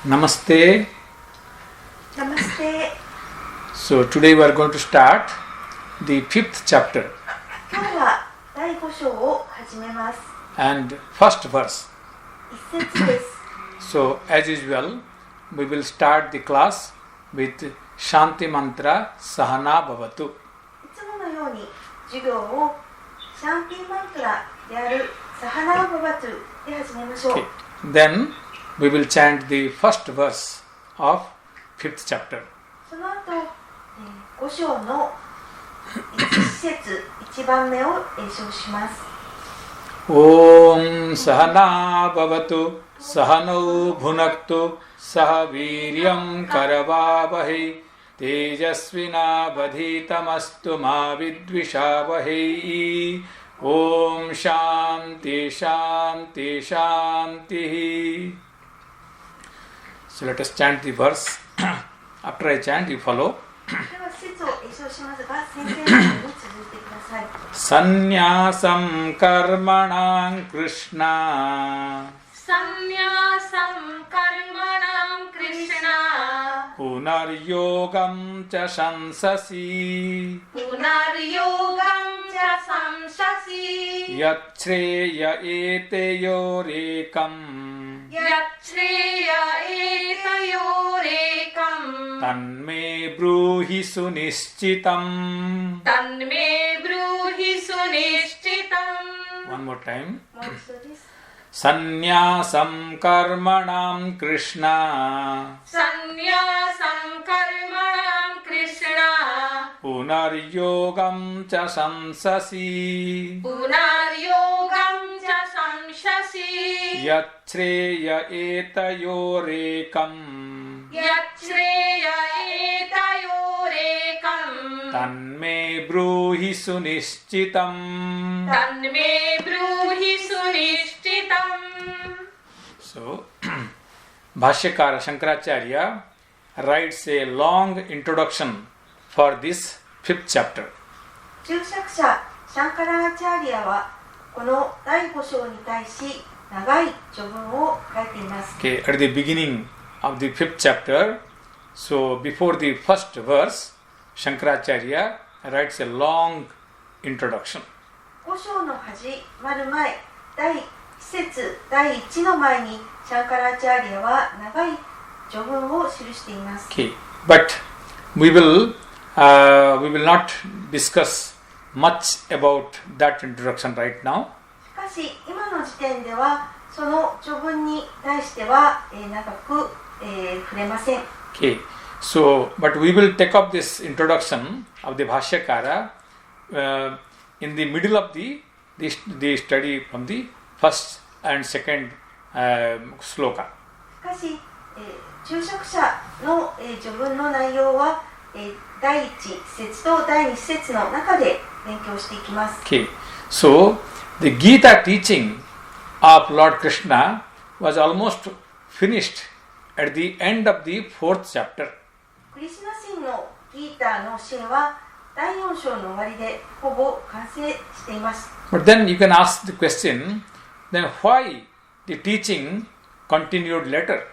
Namaste. Namaste. So today we are going to start the 5th chapter 今日は第5章を始めます。 and first verse. 一節です。 So as usual, we will start the class with Shanti Mantra Sahana Bhavatu. いつものように授業をシャンティマントラであるサハナーババトゥで始めましょう。 Okay. Then we will chant the first verse of 5th chapter. その後、5章の1節1番目を演唱します。 Om Sahana Bhavatu Sahano Bhunaktu Saha Viryam Karavavahe Tejasvina Badhitamastu Ma Vidvishavahe Om Shanti Shanti Shanti. So let us chant the verse. After I chant, you follow. では節を演唱しますが、先生のように続いてください。 Sannyasam Karmanam Krishna Sannyasam karmanam Krishna Punaryogam cha shansasi Punaryogam cha samsasi Yachreya eteyorekam Yachreya etayorekam Tanme bruhi sunishchitam. Tanme bruhi sunishchitam. One more time. もう一度です。 Sannyasam Karmanam Krishna Sannyasam karmanam Krishna Punaryogam cha shansasi Punaryogam cha samsasi Yachreya etayorekam Yachreya etayorekam Tanme bruhi sunishchitam. Tanme bruhi sunishchitam. So, Bhashyakara Shankaracharya writes a long introduction for this 5th chapter. 注釈者シャンカラーチャーリアはこの第5章に対し長い序文を書いています。 Okay, at the beginning of the 5th chapter, so before the first verse, Shankaracharya writes a long introduction. 5章の始まる前、第1節第1の前にシャンカラーチャーリアは長い序文を記しています。 Okay, but we will not discuss much about that introduction right now. しかし今の時点ではその序文に対しては、長く、触れません。 Okay, so but we will take up this introduction of the Bhashyakara in the middle of the study from the first and second sloka. しかし、注釈者の、序文の内容は、第1節と第2節の中で勉強していきます。 Okay, so the Gita teaching of Lord Krishna was almost finished at the end of the 4th chapter. クリシュナ神のギーターの教えは第4章の終わりでほぼ完成しています。 But then you can ask the question, then why the teaching continued later?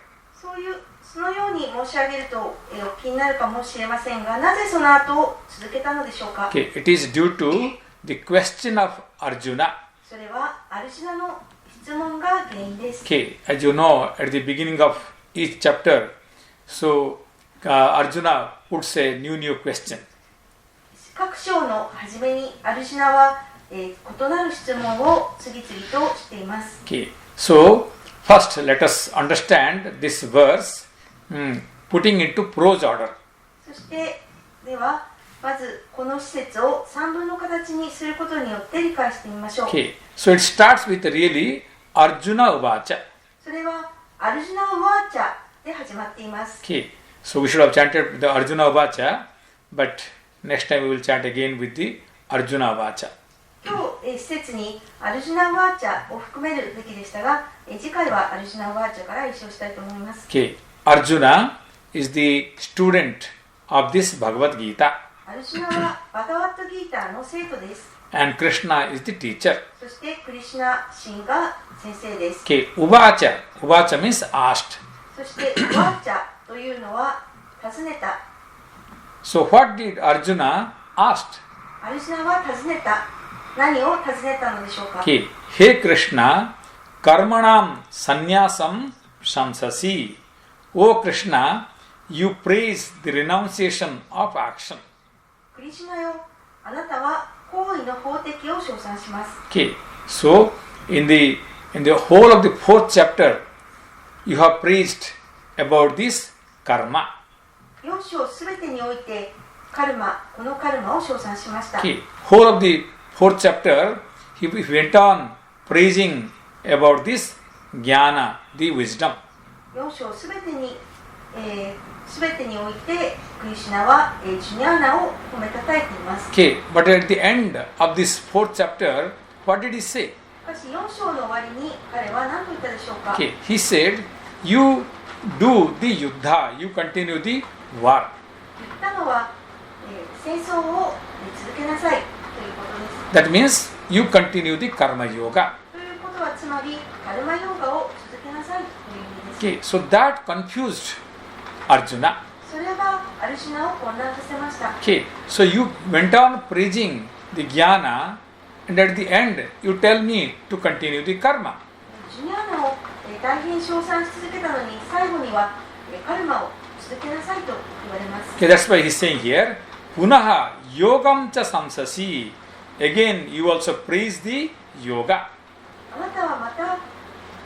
そのように申し上げると、お気になるかもしれませんが、なぜその後続けたのでしょうか。 Okay, it is due to the question of Arjuna. それはアルジュナの質問が原因です。 Okay, as you know, at the beginning of each chapter, so Arjuna puts a new question. 各章の初めにアルジュナは、異なる質問を次々としています。 Okay, so first let us understand this verse, putting into prose order. そしてではまずこの施設を3分の形にすることによって理解してみましょう。 Okay, so it starts with really Arjuna Uvacha. それはアルジュナ・ウワーチャで始まっています。 Okay, so we should have chanted the Arjuna Uvacha, but next time we will chant again with the Arjuna Uvacha. 今日、施設にアルジュナ・ウワーチャを含めるべきでしたが、次回はアルジュナ・ウワーチャから一唱したいと思います。 Okay, Arjuna is the student of this Bhagavad Gita アルジュナはバガワットギーターの生徒です。 and Krishna is the teacher. そしてクリシュナ神が先生です。 Okay, Uvacha. Uvacha means asked. そそしてワーチャというのは尋ねた。 So what did Arjuna asked? アルジュナは尋ねた。何を尋ねたのでしょうか。 Okay. Hey Krishna, karmanam sannyasam shamsasi. O Krishna, you praise the renunciation of action. クリシュナよ、あなたは行為の法的を称賛します。 Okay. So in the whole of the fourth chapter, you have praised about this karma. 4章すべてにおいてカルマ、このカルマを称賛しました。 Okay. Whole of the fourth chapter, he went on praising about this jnana, the wisdom. 4章すべてに、すべてにおいてクリシュナは、ジュニャーナを褒めたたえています。 Okay. But at the end of this fourth chapter, what did he say? しかし4章の終わりに彼は何と言ったでしょうか。 Okay. He said, you do the yuddha, you continue the war. 言ったのは、戦争を続けなさいということです。 That means you continue the karma yoga. ということはつまりカルマヨーガを続けなさいという意味です。 Okay. So that confused Arjuna. それがアルシュナを混乱させました。 Okay. So you went on praising the jnana, and at the end you tell me to continue the karma. ジュニャーナを大変称賛し続けたのに最後にはカルマを続けなさいと言われます。 Okay, that's why he's saying here, punaha yogam cha samsasi. Again, you also praise the yoga. あなたはまた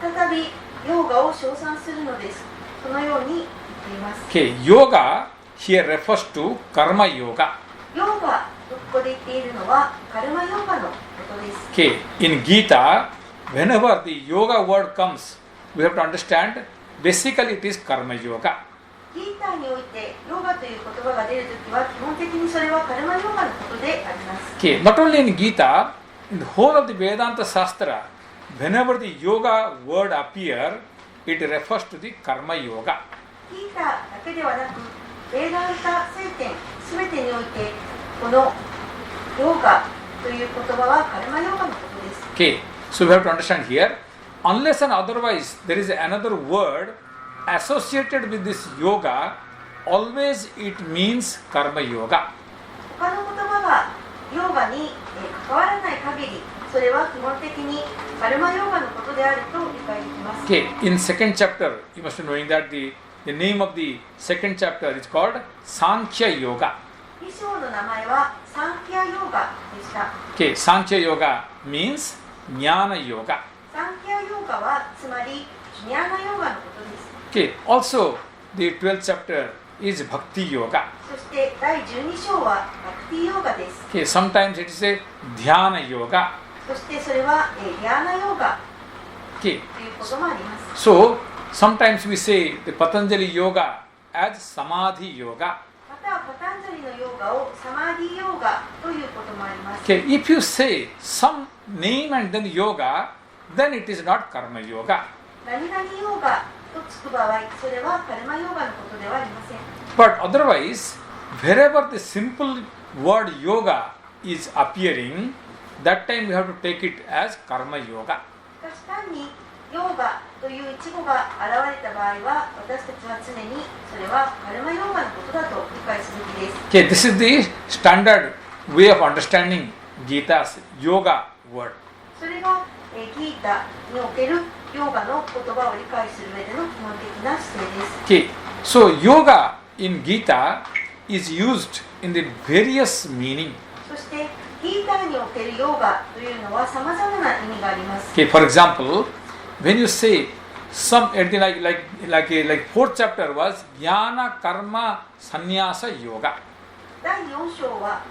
再びヨーガを称賛するのです。そのように言っています。 Okay, yoga here refers to karma yoga. ヨーガとここで言っているのはカルマヨーガのことです。 Okay, in Gita, whenever the yoga word comes, we have to understand basically it is karma yoga. ギーターにおいてヨーガという言葉が出るときは基本的にそれはカルマヨーガのことであります。 Okay, not only in Gita, in the whole of the Vedanta Shastra, whenever the yoga word appear, it refers to the karma yoga. ギーターだけではなく、ベーダンタ聖典すべてにおいてこのヨーガという言葉はカルマヨーガのことです。 Okay, so we have to understand here, unless and otherwise there is another word associated with this yoga, always it means karma yoga. 他の言葉がヨーガに関わらない限り、それは基本的にカルマヨーガのことであると理解できます。 Okay, in second chapter, you must be knowing that the name of the second chapter is called Sankhya Yoga. 2章の名前はサンキャヨーガでした。 Okay, Sankhya Yoga means Jnana Yoga. サンキャヨーガはつまりジュニャーナヨーガのことです。 Okay, also the 12th chapter is Bhakti Yoga. そして第12章はバクティヨーガです。 Okay, sometimes it is a Dhyana Yoga. そしてそれはリャーナヨーガ Okay, ということもあります。 so sometimes we say the Patanjali Yoga as Samadhi Yoga. またはパタンジャリのヨーガをサマーディヨーガということもあります。 Okay, if you say some name and then yoga, then it is not karma yoga. 何々ヨーガとつく場合、それはカルマヨーガのことではありません。 But otherwise, wherever the simple word yoga is appearing, that time we have to take it as karma yoga. しかし単にヨーガという一語が現れた場合は、私たちは常にそれはカルマヨーガのことだと理解すべきです。 Okay, this is the standard way of understanding Gita's yoga word. それがギータにおけるヨーガの言葉を理解する上での基本的な姿勢です。 Okay, so yoga in Gita is used in the various meaning. そしてギータにおけるヨーガというのはさまざまな意味があります。 Okay, for example, when you say some like fourth chapter was Jnana Karma Sannyasa Yoga. 第4章は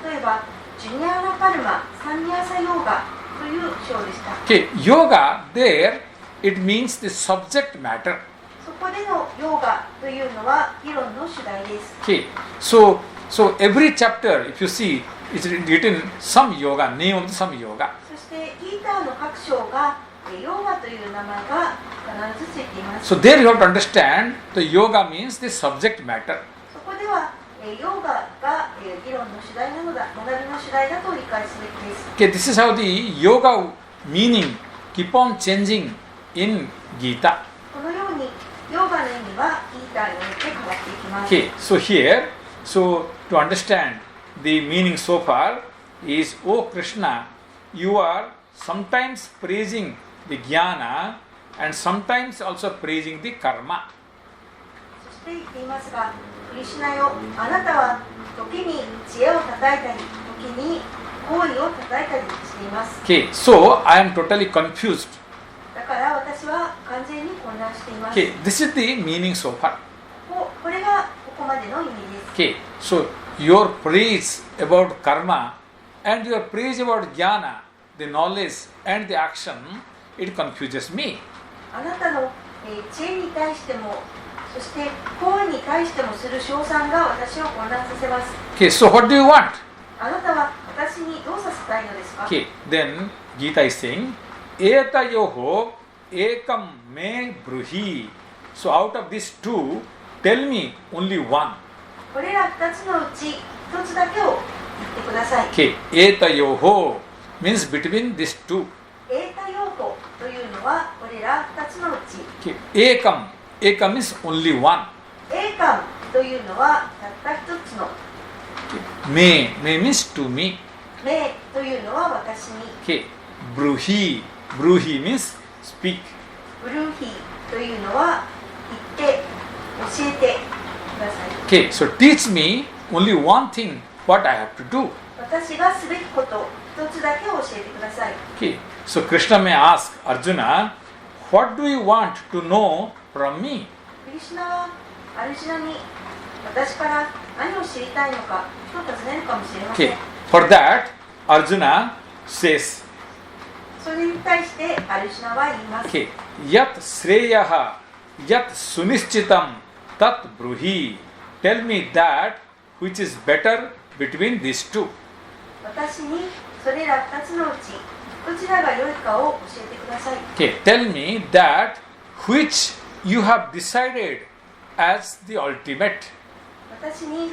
例えばジュニアーナカルマサンニャーサヨーガという章でした。 Okay, yoga there it means the subject matter. そこでのヨーガというのは議論の主題です。 Okay, so every chapter, if you see, it's written some yoga, name of some yoga. そしてギーターの各章がヨーガという名前が必ずついています。 So there you have to understand the yoga means the subject matter. そこではヨーガが議論の主題なのだ、学びの主題だと理解すべきです。 Okay, this is how the yoga meaning keep on changing in Gita. このようにヨガの意味はギータによって変わっていきます。 Okay, so here, so to understand the meaning so far is, O Krishna, you are sometimes praising the jnana and sometimes also praising the karma. そして言っていますが、クリシュナよ、あなたは時に知恵をたたいたり、時に行為をたたいたりしています。 Okay, so I am totally confused. だから私は完全に混乱しています。 Okay, this is the meaning so far. これがここまでの意味です。 Okay, so your praise about karma and your praise about jnana, the knowledge and the action, it confuses me. あなたの、知恵に対しても、そして行為に対してもする称賛が私を混乱させます。 Okay, so what do you want? あなたは私にどうさせたいのですか？ Okay, then Gita is saying, Etayoho ekam me bruhi. So out of these two, tell me only one. これら2つのうち1つだけを言ってください。 Okay, Etayoho means between these two. エータ用語というのはこれら2つのうち、 Okay, ekam is only one. エーカムというのはたった1つの、 Me means to me. メイというのは私に、 Okay, bruhi means speak. ブルーヒーというのは言って教えてください。 Okay, so teach me only one thing what I have to do. 私がすべきこと1つだけを教えてください。 Okay, so Krishna may ask Arjuna, what do you want to know from me? クリシュナはアルジュナに私から何を知りたいのかと尋ねるかもしれません。 Okay, for that Arjuna says, それに対してアルジュナは言います。 okay, yat sreyaha yat sunishchitam tat bruhi. Tell me that which is better between these two. 私にそれら2つのうちどちらが良いかを教えてください。 Okay, tell me that which you have decided as the ultimate. 私に、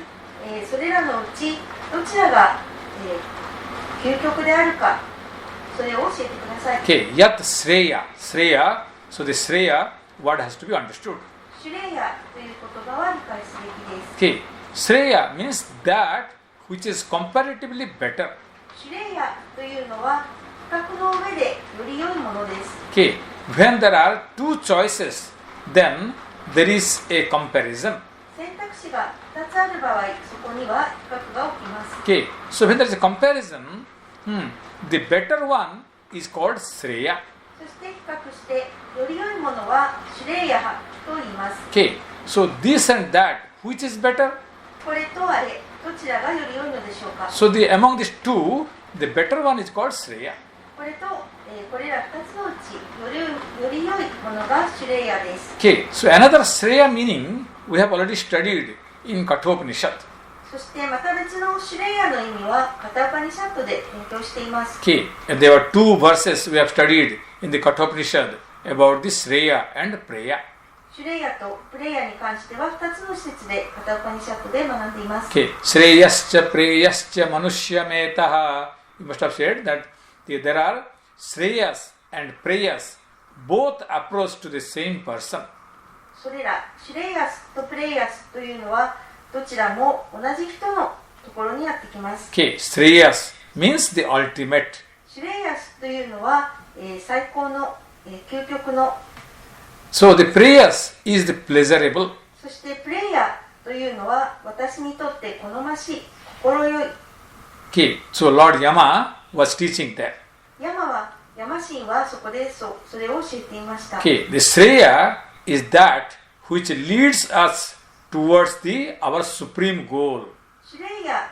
それらのうちどちらが、究極であるかそれを教えてください。 Okay, yat sreya. So the sreya word has to be understood. シュレイヤという言葉は理解すべきです。 Okay, sreya means that which is comparatively better. シュレイヤというのは比較の上でより良いものです。 Okay, when there are two choices, then there is a comparison. 選択肢が2つある場合、そこには比較が起きます。 Okay, so when there is a comparison, the better one is called sreya. そして比較してより良いものはシュレイヤ派と言います。 Okay, so this and that, which is better? これとあれ、どちらがより良いのでしょうか。 So among these two, the better one is called sreya. これと、これら2つのうちより良いものがシュレイヤです。 Okay, so another sreya meaning we have already studied in Kathopanishad. そしてまた別のシュレイヤの意味はカタパニシャットで勉強しています。 Okay, and there were two verses we have studied in the Kathopanishad about the sreya and preya. シュレイヤとプレイヤに関しては2つの施設でカタパニシャットで学んでいます。 Okay, sreyascha preyascha manushyametaha. You must have said that there are sreyas and preyas, both approach to the same person. それらシュレイヤスとプレイヤスというのはどちらも同じ人のところにやってきます。 Okay, sreyas means the ultimate. シュレイヤスというのは、最高の、究極の、 So the preyas is the pleasurable. そしてプレイヤというのは私にとって好ましい、心よい。 Okay, so Lord Yama was teaching that. ヤマ神はそこでそれを教えていました。 Okay, the sreya is that which leads us towards our supreme goal. シュレイヤ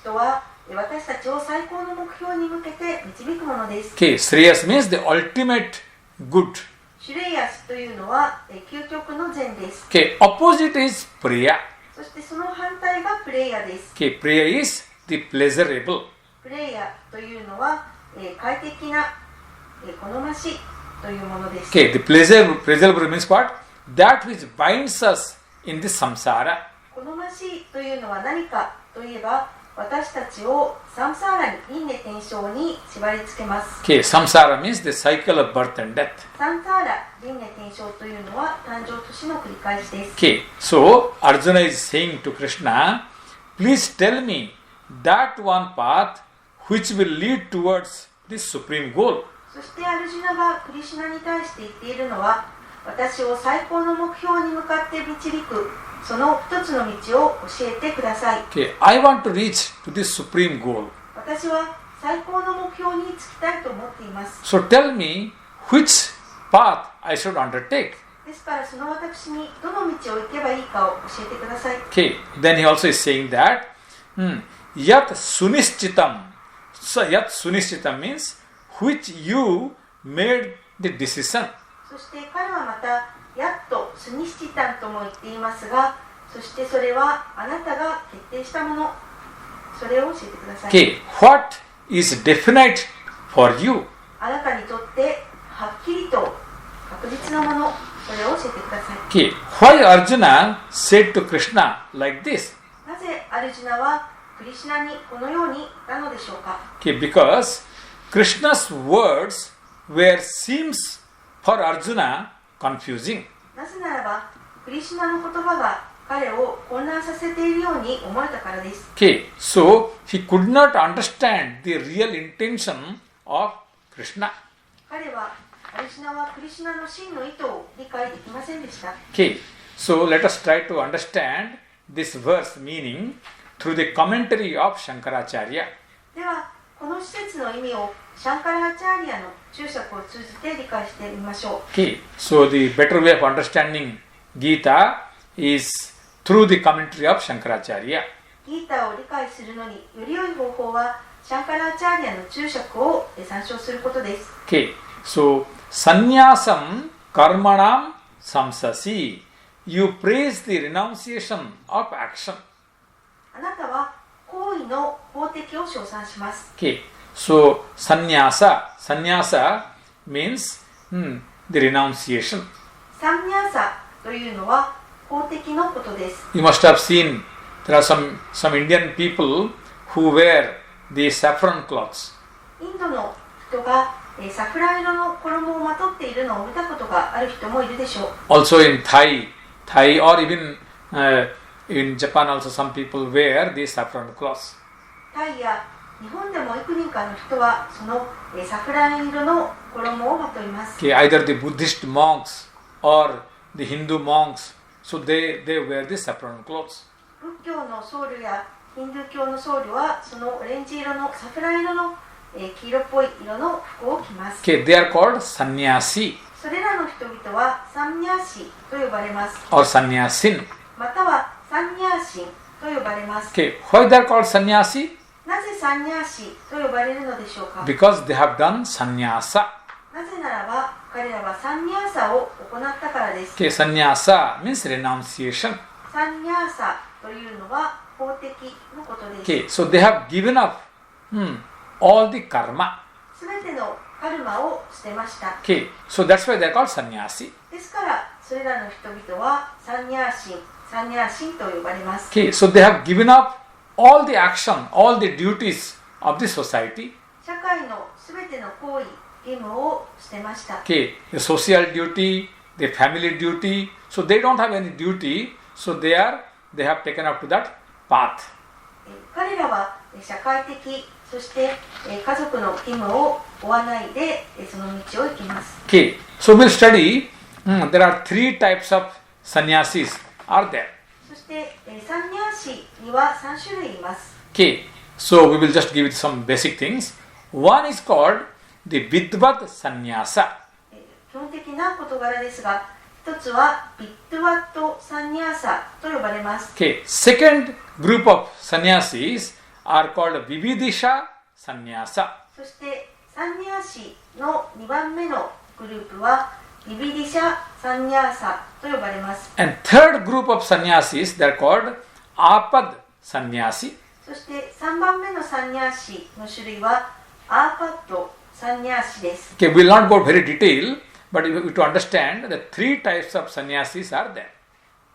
とは私たちを最高の目標に向けて導くものです。 Okay, sreyas means the ultimate good. シュレイヤスというのは究極の善です。 Okay, opposite is preya. そしてその反対がプレイヤです。 Okay, preya is the pleasurable. プレイヤというのは、快適な、好ましいというものです。 Okay, the pleasurable means what? That which binds us in the samsara. 好ましいというのは何かといえば、私たちをサムサーラに輪廻転生に縛り付けます。 Okay, samsara means the cycle of birth and death. サムサーラ輪廻転生というのは誕生と死の繰り返しです。 Okay, so Arjuna is saying to Krishna, please tell me that one path which will lead towards this supreme goal. そしてアルジュナがクリシュナに対して言っているのは、私を最高の目標に向かって導くその一つの道を教えてください。 Okay, I want to reach to this supreme goal. 私は最高の目標につきたいと思っています。 So tell me which path I should undertake. ですからその私にどの道を行けばいいかを教えてください。 Okay, then he also is saying that yat sunishchitam. So yat sunishchitam means which you made the decision. そして彼はまたやっとスニシチタンとも言っていますが、そしてそれはあなたが決定したもの、それを教えてください。 Okay, what is definite for you? あなたにとってはっきりと確実なもの、それを教えてください。 Okay, why Arjuna said to Krishna like this? なぜアルジュナはクリシュナにこのように言ったのでしょうか。 Okay, because Krishna's words were seems for Arjuna confusing. なぜならばクリシュナの言葉が彼を混乱させているように思えたからです。 Okay, so he could not understand the real intention of Krishna. 彼はアルジュナはクリシュナの真の意図を理解できませんでした。 Okay, so let us try to understand this verse meaning through the commentary of Shankaracharya. ではこの施設の意味をシャンカラアチャーリアの注釈を通じて理解してみましょう。 Okay, so the better way of understanding Gita is through the commentary of Shankaracharya. ギーターを理解するのにより良い方法はシャンカラアチャーリアの注釈を参照することです。 Okay, so sannyasam karmanam samsasi. You praise the renunciation of action. あなたは行為の法的を称賛します。 Okay, so sannyasa means the renunciation. サンニャーサというのは法的のことです。 You must have seen there are some Indian people who wear the saffron cloths. インドの人がサフラン色の衣をまとっているのを見たことがある人もいるでしょう。 Also in Thai or even in Japan also some people wear the saffron cloths. タイや日本でも幾人かの人はそのサフラン色の衣をまといます。 Okay, either the Buddhist monks or the Hindu monks, so they wear the saffron clothes. 仏教の僧侶やヒンドゥー教の僧侶はそのオレンジ色のサフラン色の黄色っぽい色の服を着ます。 Okay, they are called sannyasi それらの人々はサンニャーシと呼ばれます。 or sannyasin. またはサンニャーシンと呼ばれます。 Okay, why they are called sannyasi? なぜサンニャーシと呼ばれるのでしょうか。 Because they have done sannyasa. なぜならば彼らはサンニャーサを行ったからです。 Okay, sannyasa means renunciation. サンニャーサというのは法的のことです。 Okay, so they have given up all the karma. すべてのカルマを捨てました。 Okay, so that's why they are called sannyasi. ですからそれらの人々はサンニャーシンと呼ばれます。 Okay, so they have given up all the action, all the duties of the society. 社会のすべての行為、義務を捨てました。 Okay, the social duty, the family duty. So they don't have any duty. So they have taken up to that path. 彼らは社会的、そして家族の義務を負わないでその道を行きます。 Okay, so we'll study. There are three types of sannyasis are there. そしてサンニャーシには3種類います。 Okay, so we will just give it some basic things. One is called the Vidvat Sannyasa. 基本的な事柄ですが、一つはビットワットサンニャーサと呼ばれます。 Okay, second group of sannyasis are called Vividisha Sannyasa. そしてサンニャーシの2番目のグループはビビディシャサンニャーサと呼ばれます。 And third group of sannyasis, they are called Apad Sannyasi. そして3番目のサンニャーシの種類はアーパッドサンニャーシです。 Okay, we will not go very detail, but you have to understand that three types of sannyasis are there.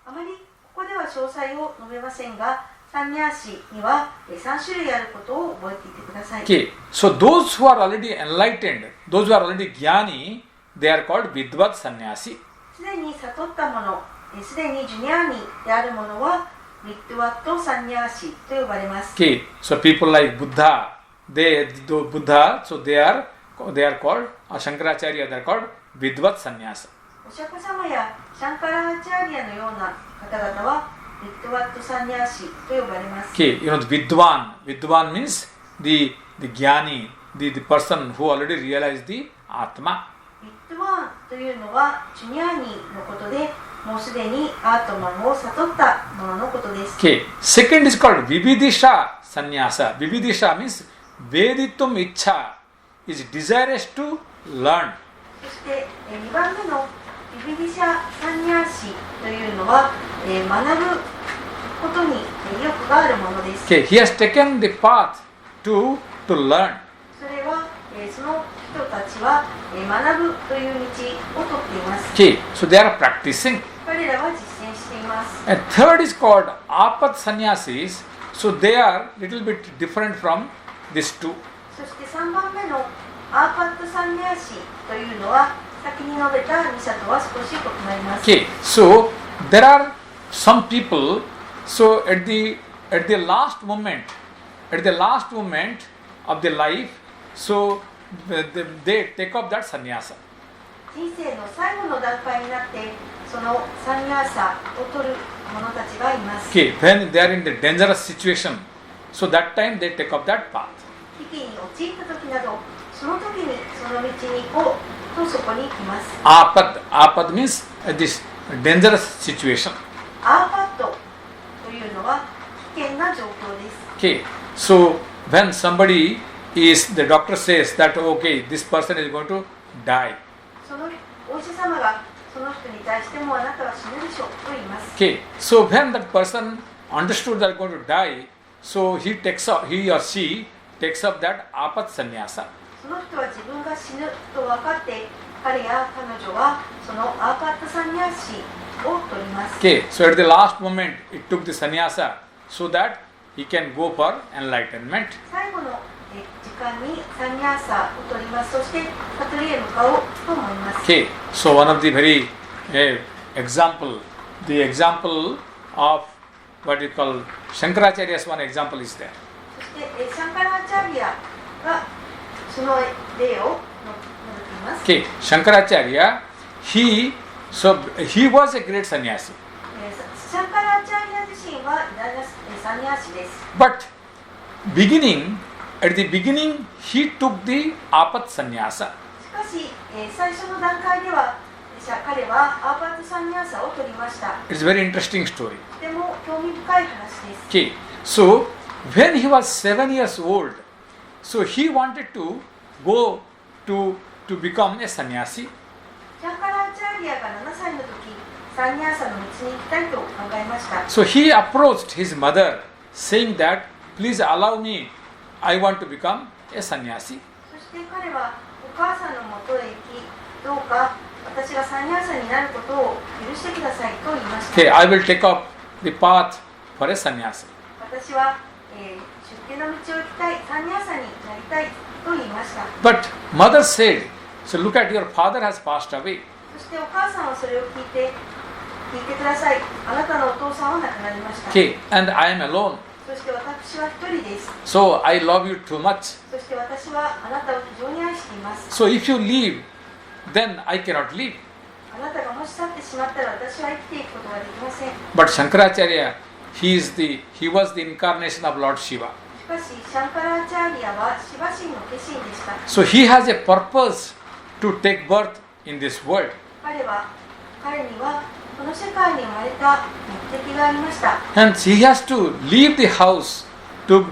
あまりここでは詳細を述べませんが、サンニャーシには3種類あることを覚えていてください。 Okay, so those who are already enlightened, those who are already jnani, they are called vidvat sannyasi. すでに悟ったもの、すでにジュニアーニであるものはビッドワットサンニャーシと呼ばれます。 Okay, so people like Buddha, Buddha, so they are called, Shankaracharya, they are called vidvat sannyasa. お釈迦様やシャンカラーチャーリアのような方々はビッドワットサンニャーシと呼ばれます。 Okay, you know the Vidwan means the jnani, the person who already realized the Atma. ビッドワンというのはジュニアーニのことで、もうすでにアートマンを悟ったもののことです。 Okay, second is called Vividisha sannyasa. Vividisha means Veditum ichha, is desirous to learn. そして2番目のビビディシャサンニャーシというのは学ぶことに意欲があるものです。 Okay, he has taken the path to learn. それはその人たちは学ぶという道をとっています。 Okay, so they are practicing. 彼らは実践しています。 And third is called Apat sannyasis. So they are little bit different from these two. そして3番目のアーパットサンニャーシというのは先に述べた2者とは少し異なります。 Okay, so there are some people. So at the last moment of the life, so they take up that sannyasa. 人生の最後の段階になってそのサンニャーサを取る者たちがいます。 Okay, when they are in the dangerous situation, so that time they take up that path. 危機に陥った時などその時にその道に行こうとそこに行きます。 Apad means this dangerous situation. アーパットというのは危険な状況です。 Okay, so when somebody the doctor says that okay, this person is going to die. そのお医者様がその人に対してもあなたは死ぬでしょうと言います。 Okay, so when that person understood that going to die, so he or she takes up that apat sannyasa. その人は自分が死ぬと分かって彼や彼女はそのアーパットサンニャーシを取ります。 Okay, so at the last moment it took the sannyasa so that he can go for enlightenment. 最後の時間にサンニャーサを取ります。そして悟りへ向かおうと思います。 Okay, so one of the very the example of what you call Shankaracharya's one example is there. そしてシャンカラーチャーリアがその例を述べています。 Okay, Shankaracharya, he was a great sannyasi. シャンカラーチャーリア自身は偉大なサンニャーシです。 But at the beginning, he took the apat sannyasa. しかし、最初の段階では彼はアーパットサンニャーサを取りました。 It's a very interesting story. とても興味深い話です。 Okay, so when he was 7 years old, so he wanted to go to become a sannyasi. シャンカラーチャーリアが7歳の時、サンニャーサの道に行きたいと考えました。 So he approached his mother saying that, please allow me, I want to become a sannyasi. そして彼はお母さんのもとへ行き、どうか私がサンニャーサになることを許してくださいと言いました。 Okay, I will take up the path for a sannyasi. 私は、出家の道を行きたい、サンニャーサになりたいと言いました。 But mother said, so look at your father has passed away. そしてお母さんはそれを聞いてください。あなたのお父さんは亡くなりました。 Okay, and I am alone. そして私は一人です。 So I love you too much. そして私はあなたを非常に愛しています。 So if you leave, then I cannot leave. あなたがもし去ってしまったら私は生きていくことができません。 But Shankaracharya, he was the incarnation of Lord Shiva. しかし、シャンカラーチャーリアはシバ神の化身でした。 So he has a purpose to take birth in this world. 彼にはこの世界に生まれた目的がありました。 And he has to leave the house to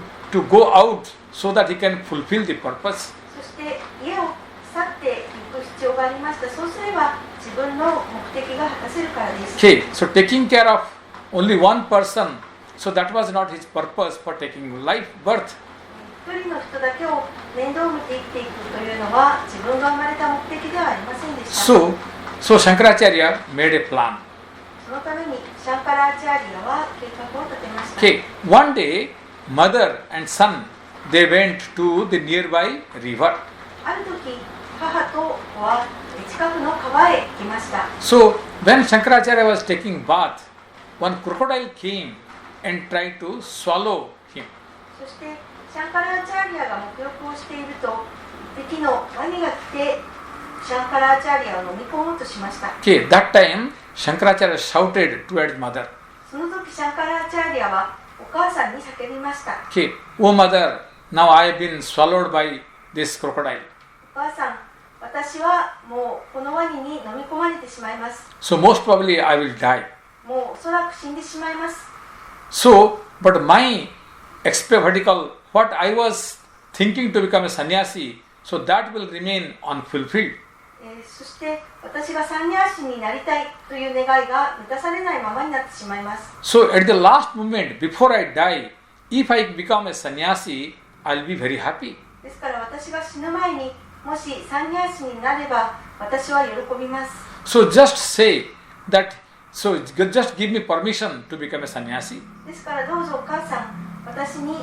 go out so that he can fulfill the purpose. そして家を去っていく必要がありました。そうすれば自分の目的が果たせるからです。 Okay, so taking care of only one person, so that was not his purpose for taking birth. 一人の人だけを面倒を見て生きていくというのは自分が生まれた目的ではありませんでした。 So Shankaracharya made a plan. そのためにシシャンカラアチャーリアは計画を立てました。 Okay, one day, mother and son, they went to the nearby river. ある時、母と子は近くの川へ行きました。 So, when Shankaracharya was taking bath, one crocodile came and tried to swallow him. そしてシャンカラアチャーリアが沐浴をしていると、一匹のワニが来てシャンカラアチャーリアを飲み込もうとしました。 Okay, that time, Shankaracharya shouted towards mother. その時シャンカラアチャーリアはお母さんに叫びました。 Okay, oh mother, now I have been swallowed by this crocodile. お母さん、私はもうこのワニに飲み込まれてしまいます。 So most probably I will die. もうおそらく死んでしまいます。 So, but my vertical, what I was thinking to become a sannyasi, so that will remain unfulfilled. そして私がサンニャーシになりたいという願いが満たされないままになってしまいます。 So at the last moment, before I die, if I become a sannyasi, I'll be very happy. ですから私が死ぬ前にもしサンニャーシになれば私は喜びます。 So just say that, so just give me permission to become a sannyasi. ですからどうぞお母さん、私に、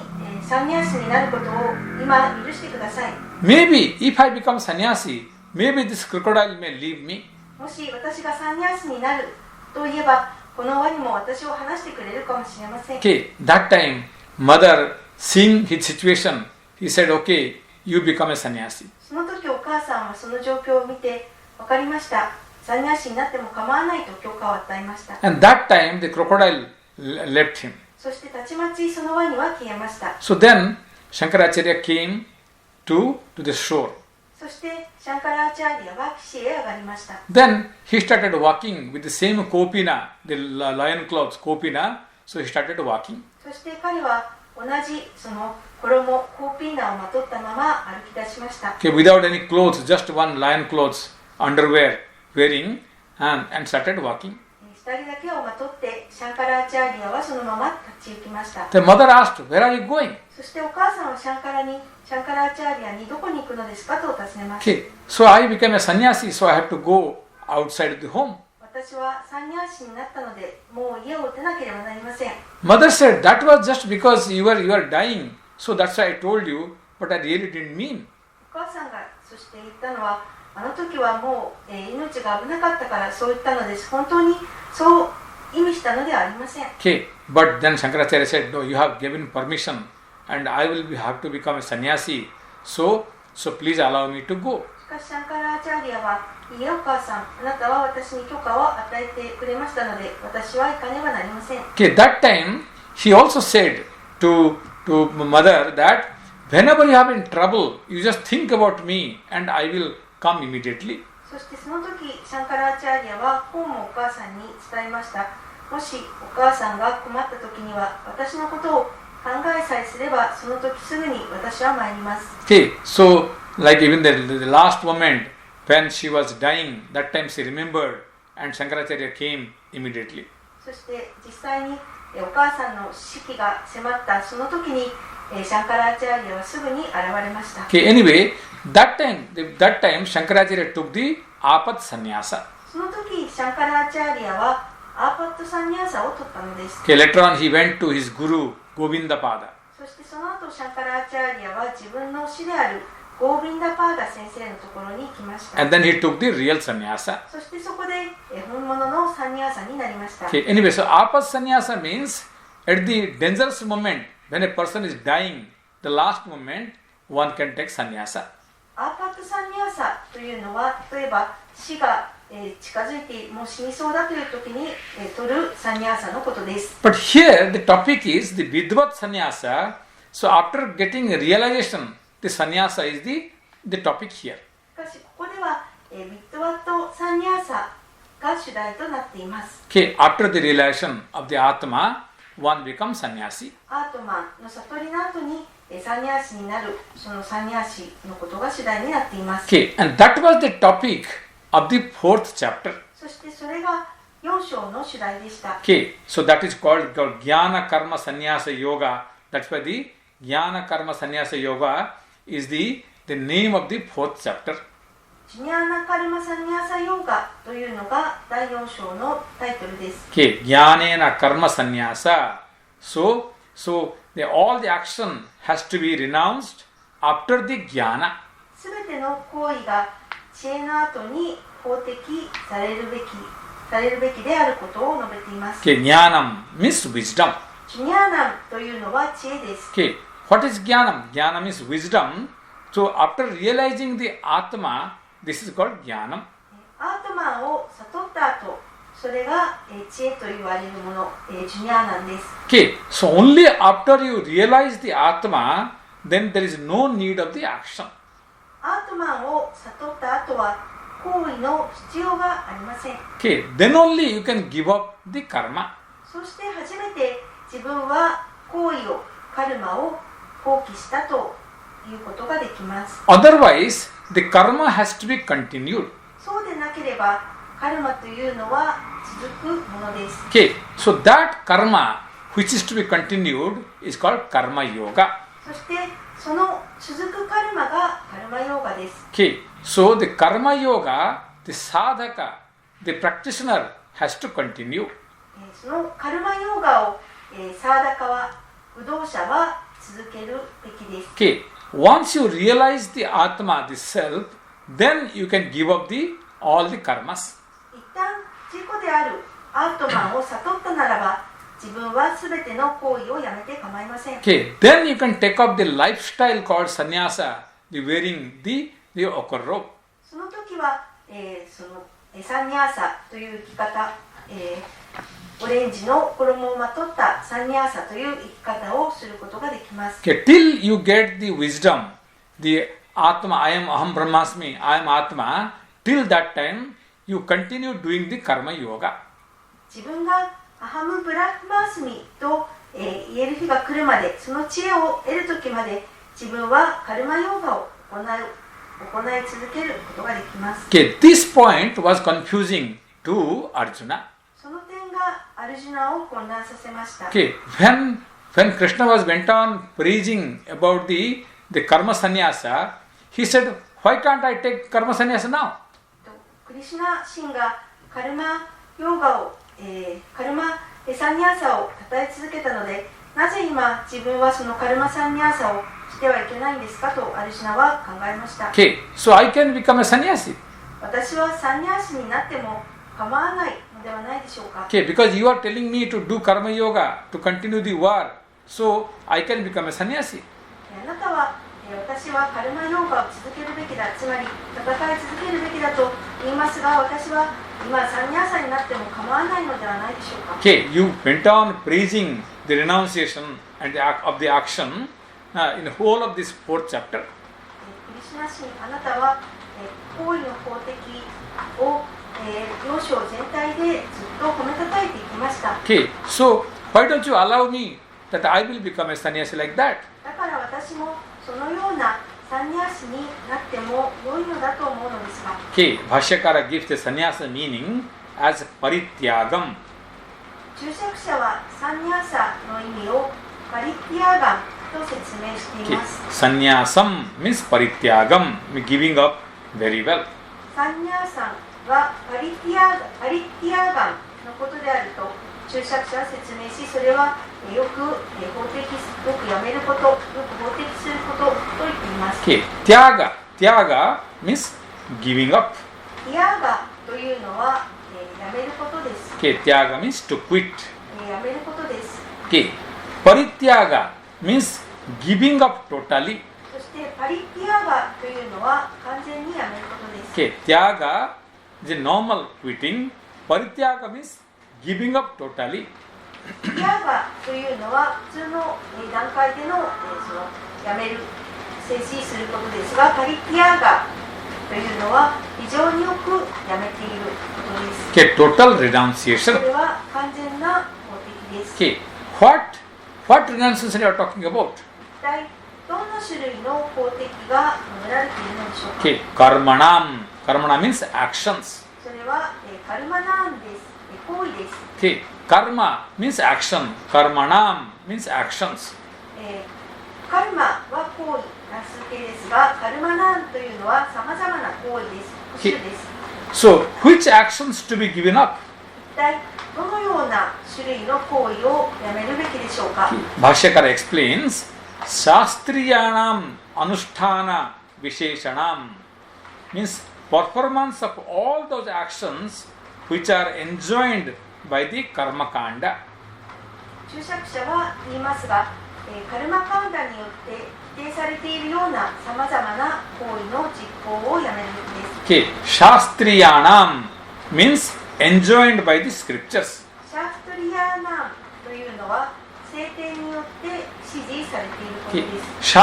サンニャーシになることを今許してください。 Maybe if I become sannyasi, maybe this crocodile may leave me. もし私がサンニャーシになるといえば、このワニも私を話してくれるかもしれません。 Okay, that time, mother, seeing his situation, he said, okay, you become a sannyasi. その時お母さんはその状況を見て、分かりました。サンニャーシになっても構わないと許可を与えました。 And that time, the crocodile left him. そしてたちまちそのワニは消えました。 So then, Shankaracharya came to the shore. そしてシャンカラアチャーリアは岸へ上がりました。 Then he started walking with the same kopina, the lion clothes, kopina. So he started walking. そして彼は同じその衣、コーピーナをまとったまま歩き出しました。 Okay, without any clothes, just one lion clothes, underwear wearing, and started walking. 下着だけをまとってシャンカラアチャーリアはそのまま立ち行きました。 The mother asked, where are you going? そしてお母さんはシャンカラアチャーリアにどこに行くのですかと尋ねました。 Okay, so I became a sannyasi, so I have to go outside the home. 私はサンニャーシになったので、もう家を出なければなりません。 Mother said, that was just because you are dying, so that's why I told you, but I really didn't mean. お母さんがそして言ったのは、あの時はもう、命が危なかったからそう言ったのです。本当にそう意味したのではありません。 Okay, but then Shankaracharya said, no, you have given permission and I will have to become a sannyasi, so please allow me to go. しかしシャンカラアチャーリアは、いいえお母さん、あなたは私に許可を与えてくれましたので、私は行かねばなりません。 Okay, that time he also said to mother that whenever you have in trouble, you just think about me and I will come immediately. そしてその時、シャンカラアチャーリアはこうもお母さんに伝えました。もしお母さんが困った時には、私のことを考えさえすれば、その時すぐに私は参ります。 Okay, so like even the last moment when she was dying, that time she remembered and Shankaracharya came immediately. そして実際にお母さんの死期が迫ったその時にシャンカラアチャーリアはすぐに現れました。 Okay, anyway, that time Shankaracharya took the apat sannyasa. その時シャンカラアチャーリアはアーパットサンニャーサを取ったのです。 Okay, later on he went to his guru Govindapada. そしてその後シャンカラアチャーリアは自分の師であるゴービンダパーダ先生のところに行きました。 And then he took the real sannyasa. そしてそこで本物のサンニャーサになりました。 Okay, anyway, so apat sannyasa means at the dangerous moment when a person is dying, the last moment one can take sannyasa. アーパットサンニャーサというのは例えば死が近づいてもう死にそうだという時に取るサンニャーサのことです。 But here the topic is the vidvat sannyasa. So after getting realization, the sannyasa is the topic here. しかしここではビットワットサンニャーサが主題となっています。 Okay, after the realization of the Atma, one becomes sannyasi. アートマンの悟りの後にサンニャーシになるそのサンニャーシのことが主題になっています。 Okay, and that was the topic of the 4th chapter. そしてそれが4章の主題でした。 Okay, so that is called Jnana Karma Sannyasa Yoga. That's why the Jnana Karma Sannyasa Yoga is the name of the 4th chapter. ジュニアナカルマサニアサヨーガというのが第4章のタイトルです。Okay, jnanena karma sannyasa. So all the action has to be renounced after the jnana. すべての行為が知恵の後に法的されるべきであることを述べています。Okay, jnanam means wisdom. ジュニアナンというのは知恵です。Okay, what is jnanam? Jnanam is wisdom. So after realizing the Atma, this is called jnanam. アートマンを悟った後、それが知恵と言われるもの、ジュニアナンです。Okay, so only after you realize the Atma, then there is no need of the action. アートマンを悟った後は行為の必要がありません。Okay, then only you can give up the karma. そして初めて自分は行為を、カルマを放棄したということができます。Otherwise, the karma has to be continued. そうでなければ、カルマというのは続くものです。Okay, so that karma which is to be continued is called karma yoga. そしてその続くカルマがカルマヨーガです。Okay, so the karma yoga, the sadhaka, the practitioner has to continue. そのカルマヨーガを、サーダカは、不動者は続けるべきです。Okay, once you realize the Atma, the self, then you can give up all the karmas. 一旦自己であるアートマンを悟ったならば、自分はすべての行為をやめて構いません。Okay, then you can take up the lifestyle called sannyasa, the wearing the ochre robe. その時は、そのサンニャーサという生き方、オレンジの衣をまとったサンニャーサという生き方をすることができます。Okay, till you get the wisdom, the Atma, I am Aham Brahmasmi, I am Atma, till that time you continue doing the karma yoga. 自分がアハムブラフマースミと、言える日が来るまで、その知恵を得る時まで自分はカルマヨーガを行い続けることができます。Okay, this point was confusing to Arjuna. その点がアルジュナを混乱させました。Okay, when Krishna went on preaching about the karma sannyasa, he said, why can't I take karma sannyasa now? クリシュナ神がカルマヨーガを、カルマサンニャーサを称え続けたので、なぜ今自分はそのカルマサンニャーサをしてはいけないんですかとアルシュナは考えました。Okay, so I can become a sannyasi. 私はサンニャーシになっても構わないのではないでしょうか。Okay, because you are telling me to do karma yoga, to continue the war, so I can become a sannyasi. あなたは私はカルマヨーガを続けるべきだ、つまり戦い続けるべきだと言いますが、私は今サンニャーサになっても構わないのではないでしょうか。Okay, you went on praising the renunciation and of the action in the whole of this 4th chapter. クリシュナ神、あなたは行為の法的を4章全体でずっと褒めたたえていきました。Okay, so why don't you allow me that I will become a sannyasi like that? だから私もそのようなサンニャーシになっても良いのだと思うのですが。Okay, Bhashyakara gives the sannyasa meaning as parityagam. 注釈者はサンニャーサの意味をパリティアガンと説明しています。Okay, sannyasam means parityagam, giving up very well. サンニャーサンはパリティアガンのことであると注釈者は説明し、それはよくやめること、よく法的することと言っています。Okay, tyaga means giving up. ティアガというのは、やめることです。Okay, tyaga means to quit. やめることです。Okay, parityaga means giving up totally. そしてパリティアガというのは完全にやめることです。Okay, tyaga is a normal quitting. Parityaga means giving up totally. ティアガというのは普通の段階での、そのやめる、静止することですが、パリティアガというのは非常によくやめていることです。Okay, total renunciation. これは完全な法的です。Okay, what renunciation you are talking about? 一体どんな種類の法的が述べられているのでしょうか。Okay, karmanam. Karmana means actions. それは、カルマナーンです。行為です。Okay, karma means action. Karmanam means actions. カルマは行為な数形ですが、カルマナーンというのはさまざまな行為です。種です。 So, which actions to be given up? 一体どのような種類の行為をやめるべきでしょうか。 Bhashyakara explains, Shastriyanam Anusthana Visheshanam means performance of all those actions which are enjoined by the Karma Kanda. 注釈者は言いますが、カルマカンダによって規定されているようなさまざまな行為の実行をやめるべきです。 Okay, Shastriyanam means enjoined by the scriptures. シャーストリアーナというのは聖典によって指示されていることで Okay, す。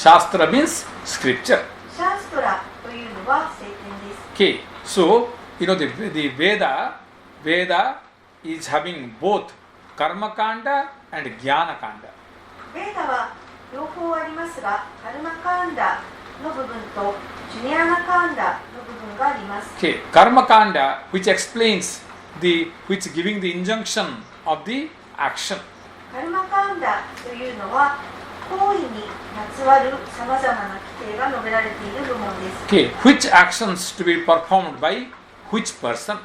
Shastra means scripture. シャーストラというのは聖典です。 Okay, so the Veda is having both Karma Kanda and Jnana Kanda. ベーダは両方ありますが、カルマカンダの部分とジュニアナカンダの部分があります。 Okay, Karma Kanda, which explains which giving the injunction of the action. カルマカンダというのは行為にまつわるさまざまな規定が述べられている部門です。 Okay, which actions to be performed by which person?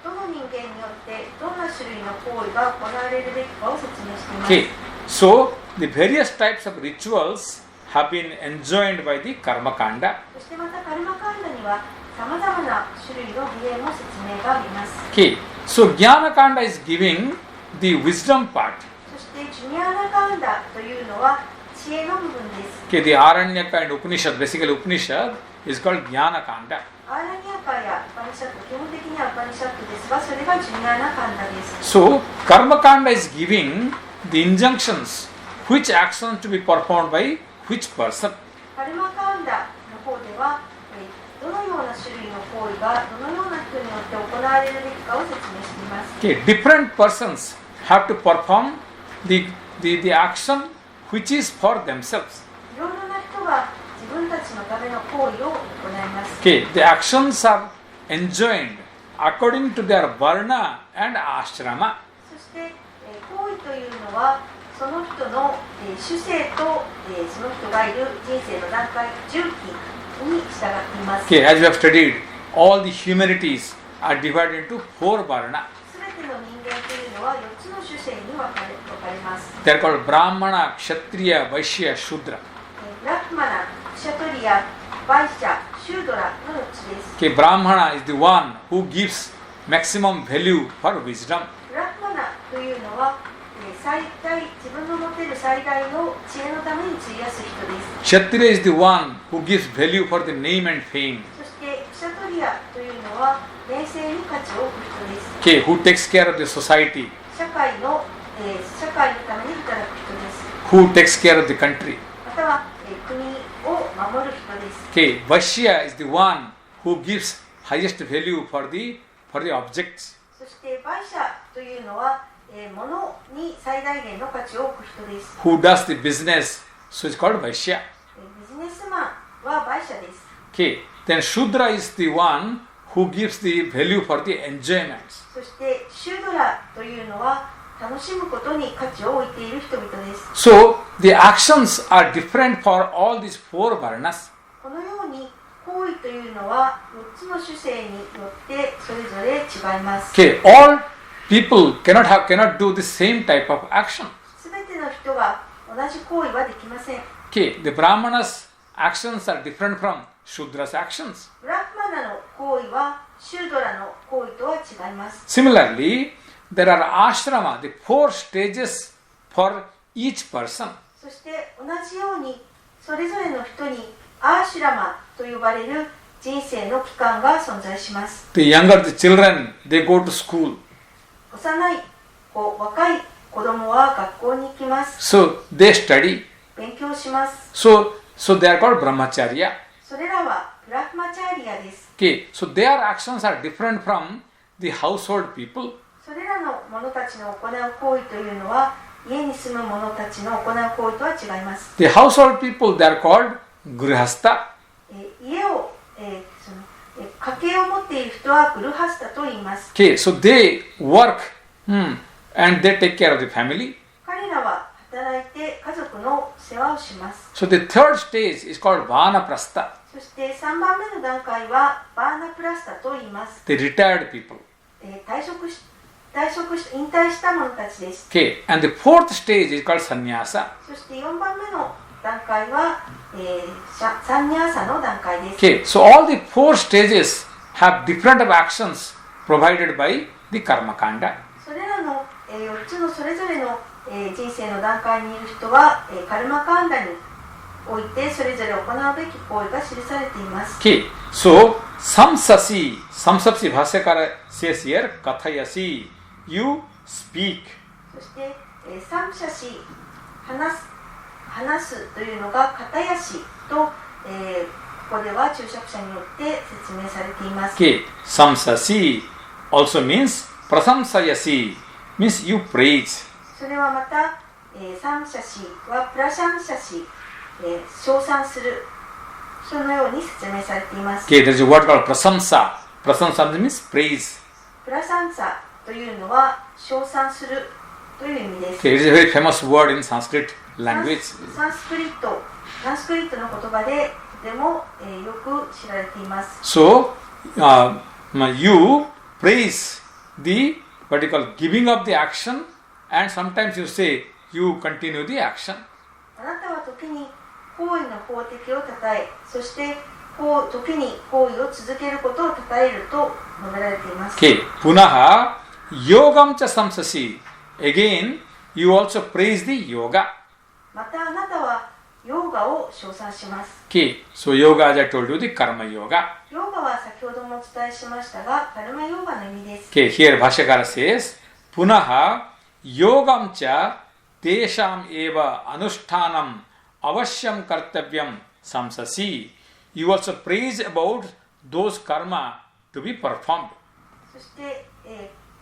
どの人間によってどんな種類の行為が行われるべきかを説明しています。 Okay, so the various types of rituals have been enjoined by the Karma Kanda. そしてまたカルマカンダにはさまざまな種類の儀礼も説明があります。 Okay, so Jnana Kanda is giving the wisdom part. そしてジュニアナカンダというのは知恵の部分です。 Okay, the Aranyaka and Upanishad, basically Upanishad is called Jnana Kanda. アーラニアカやウパニシャット、基本的にはウパニシャットですが、それがジュニアナカンダです。 So, Karma Kanda is giving the injunctions, which action to be performed by which person. カルマカンダの方では、どのような種類の行為がどのような人によって行われるべきかを説明しています。 Okay, different persons have to perform the action which is for themselves. いろいろな人が自分たちのための行為を行います。 Okay, the actions are enjoined according to their varna and ashrama. そして、行為というのはその人の、主性と、その人がいる人生の段階、重機に従っています。 Okay, as we have studied, all the humanities are divided into 4 varna. すべての人間というのは4つの主性に分かれます。 They are called Brahmana, Kshatriya, Vaishya, Shudra. ブラフマナ、クシャトリア、バイシャ、シュードラの4つです。 Okay, Brahmana is the one who gives maximum value for wisdom. ブラフマナというのは、自分の持っている最大の知恵のために費やす人です。 Kshatriya is the one who gives value for the name and fame. そしてクシャトリアというのは名声に価値を置く人です。 Okay, who takes care of the society, 社会のために働く人です。 who takes care of the country. または、国を守る人です。 Okay, Vaishya is the one who gives highest value for the objects. そしてバイシャというのは、物に最大限の価値を置く人です。 Who does the business, so it's called Vaishya. ビジネスマンはバイシャです。 Okay, then Shudra is the one who gives the value for the enjoyments. そしてシュードラというのは楽しむことに価値を置いている人々です。 So the actions are different for all these 4 varnas. このように行為というのは4つの主性によってそれぞれ違います。 Okay, all people cannot do the same type of action. すべての人が同じ行為はできません。 Okay, the Brahmanas' actions are different from Shudra's actions. ブラフマナの行為はシュードラの行為とは違います。 Similarly, there are ashrama, the 4 stages for each person. そして同じようにそれぞれの人にアーシュラマと呼ばれる人生の期間が存在します。 The younger the children, they go to school. 幼い若い子供は学校に行きます。 So they study. 勉強します。 So they are called brahmacharya. それらはブラフマチャーリアです。 Okay, so their actions are different from the household people. それらの者たちの行う行為というのは家に住む者たちの行う行為とは違います。 The household people, they are called grihastha. 家を、家計を持っている人はグルハスタと言います。 Okay, so they work and they take care of the family. 彼らは働いて家族の世話をします。 So the third stage is called vanaprastha. そそして3番目の段階はバーナプラスタと言います。 the retired people. 退職し引退した者たちです。 Okay, and the fourth stage is called sannyasa. そして4番目の段階は、サンニャーサの段階です。 Okay, so all the four stages have different of actions provided by the karma kanda. それらの、4つのそれぞれの、人生の段階にいる人は、カルマカンダにおいてそれぞれ行うべき行為が記されています。 Okay, so samsasi bhasyakara says here kathayasi, you speak. そして、サムシャシ話すというのが片やしと、ここでは注釈者によって説明されています。 Okay, samsasi also means prasamsayasi, means you praise. それはまた、サムシャシはプラシャンシャシ、称賛するそのように説明されています。 Okay, there is a word called prasamsa. Prasamsa means praise. プラサンサというのは称賛するという意味です。 Okay, it is a very famous word in Sanskrit language. サンスクリットの言葉でとても、よく知られています。 So, you praise the what you call giving up the action, and sometimes you say you continue the action. あなたは時に行為の法的をたたえ、そして時に行為を続けることをたたえると述べられています。 Okay, punaha yogam cha samsasi. Again, you also praise the yoga. またあなたはヨーガを称賛します。 Okay, so yoga, as I told you, the karma yoga. ヨーガは先ほどもお伝えしましたが、カルマヨーガの意味です。 Okay, here Bhashyakara says, punaha yogam cha tesham eva anushtanam avasyam kartavyam samsasi. You also praise about those karma to be performed. そして、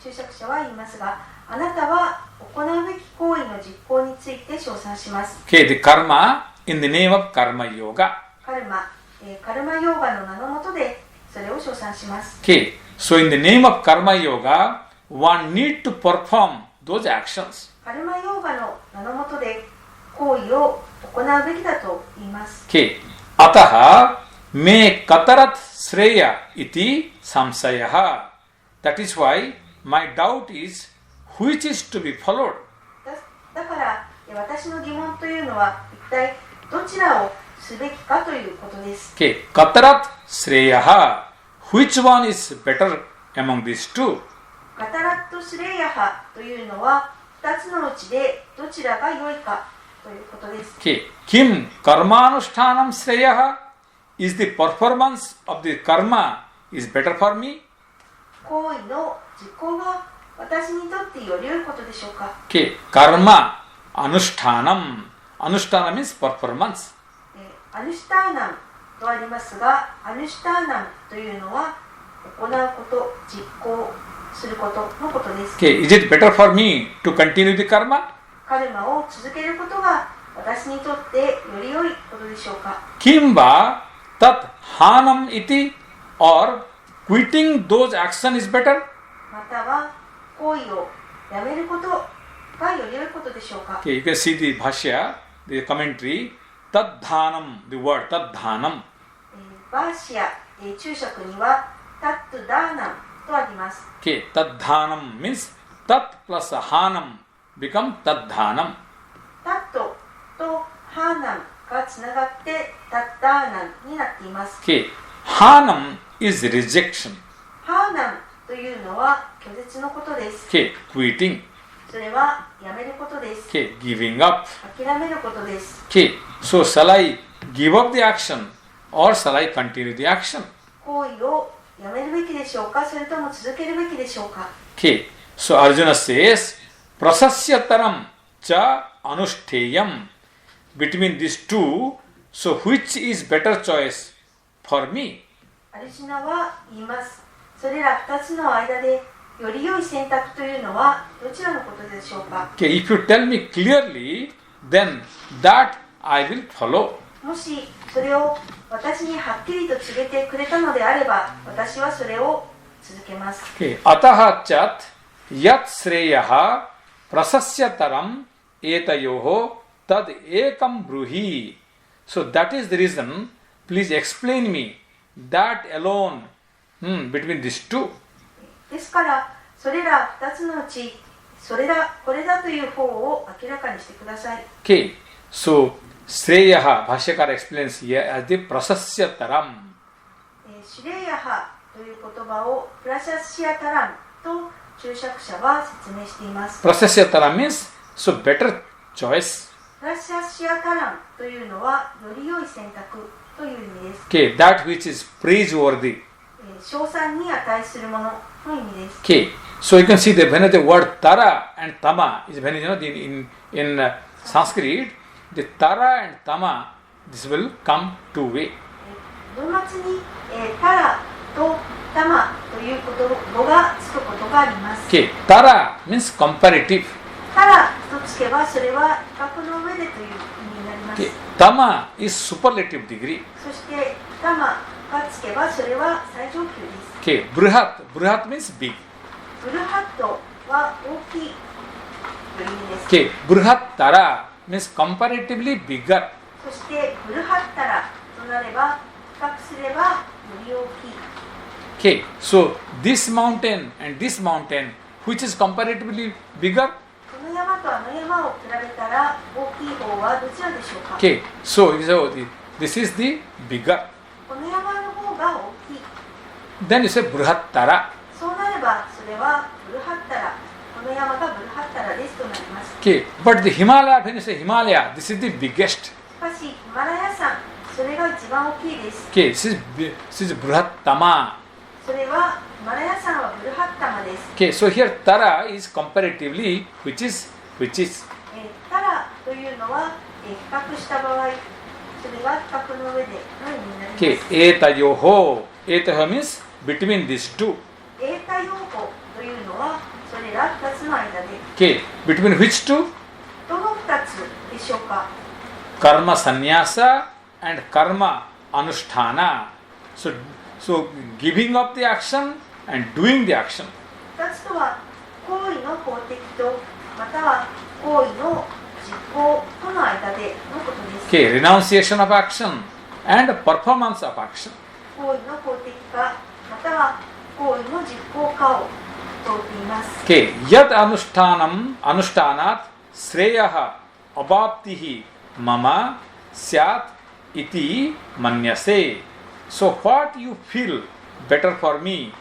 注釈者は言いますが、あなたは行うべき行為の実行について称賛します。 Okay, the karma in the name of karma yoga. カルマヨーガの名のもとでそれを称賛します。 Okay, so in the name of karma yoga, one need to perform those actions. カルマヨーガの名のもとで行為を行うべきだと言います。 Okay, ataha me katarat sreya iti samsayaha. That is why my doubt is which is to be followed. だから私の疑問というのは一体どちらをすべきかということです。 Okay, katarat sreyaha. Which one is better among these two? カタラットスレイヤハというのは2つのうちでどちらが良いかということです。 Okay, kim karmanushtanam sreyaha? Is the performance of the karma is better for me? 行為の実行が私にとってより良いことでしょうか。 Okay, karma anushtanam. Anushtana means performance. アヌシターナンとありますが、アヌシターナンというのは行うこと、実行することのことです。 Okay, is it better for me to continue the karma? カルマを続けることが私にとってより良いことでしょうか。 Kimba tat hanam iti, or quitting those action is better? または行為をやめることがより良いことでしょうか。 Okay, you can see the bhashya, the commentary. Tadhanam, the word tadhanam. バーシア、注釈にはタットダーナンとあります。 Okay, tadhanam means tat plus hanam become tadhanam. タットとハーナンがつながってタッダーナンになっています。 Okay, hanam is rejection. ハーナンというのは拒絶のことです。 Okay, quitting. それはやめることです。 Okay, giving up. 諦めることです。 Okay, so shall I give up the action or shall I continue the action? 行為をやめるべきでしょうか、それとも続けるべきでしょうか。 Okay, so Arjuna says, prasasyataram cha anushteyam. Between these two, so which is better choice for me? アルジュナは言います。それら2つの間でより良い選択というのはどちらのことでしょうか。 Okay, if you tell me clearly, then that I will follow. もしそれを私にはっきりと告げてくれたのであれば、私はそれを続けます。 Okay, ataha chat yat sreyaha prasasyataram etayoho tad ekam bruhi. So that is the reason please explain me that alone between these two. ですからそれら2つのうちこれだという方を明らかにしてください。 Okay, so Sreyaha, Bhashyakara explains here as the Prasasyataram. シュレイヤハという言葉をプラシャシアタランと注釈者は説明しています。 Prasasyataram means so better choice. プラシャシアタランというのはより良い選択という意味です。 Okay, that which is praiseworthy. 称賛に値するものの意味です。 Okay, so you can see that when the word Tara and Tama is when in Sanskrit, the Tara and Tama, this will come two way. 文末に、タラとタマという語がつくことがあります。 Okay, Tara means comparative. タラとつけばそれは比較の上でという意味になります。 Okay, Tama is superlative degree. そしてタマがつけばそれは最上級です。 Okay, Bruhat means big. ブルハットは大きいという意味です。 Okay, Bruhat Tara means comparatively bigger. そしてブルハッタラとなれば比較すればより大きい。 Okay, so this mountain and this mountain, which is comparatively bigger? この山とあの山を比べたら大きい方はどちらでしょうか。 Okay, so this is the bigger. この山の方が大きい。 Then you say Bruhat Tara. そうなればそれはブルハッタラ、この山がブルハッタラですとなります。 Okay, but the Himalaya, when you say Himalaya, this is the biggest. しかしヒマラヤ山、それが一番大きいです。 Okay, this is Bruhat Tama. それはヒマラヤ山はブルハッタマです。 Okay, so here Tara is comparatively which is タラというのは、比較した場合、それは比較の上での意味になります。 Okay, Etayoho. Etayoho means between these two. エータ用語というのはそれら2つの間で Okay, between which two? どの2つでしょうか。 Karma Sannyasa and Karma Anusthana. So giving up the action and doing the action. 2つとは行為の法的とまたは行為の実行との間でのことです。 Okay, renunciation of action and performance of action. 行為の法的化または行為の実行化を問うています。 Okay, yad anushthanat sreyaha abaptihi mama syat iti manyase. So what you feel better for me,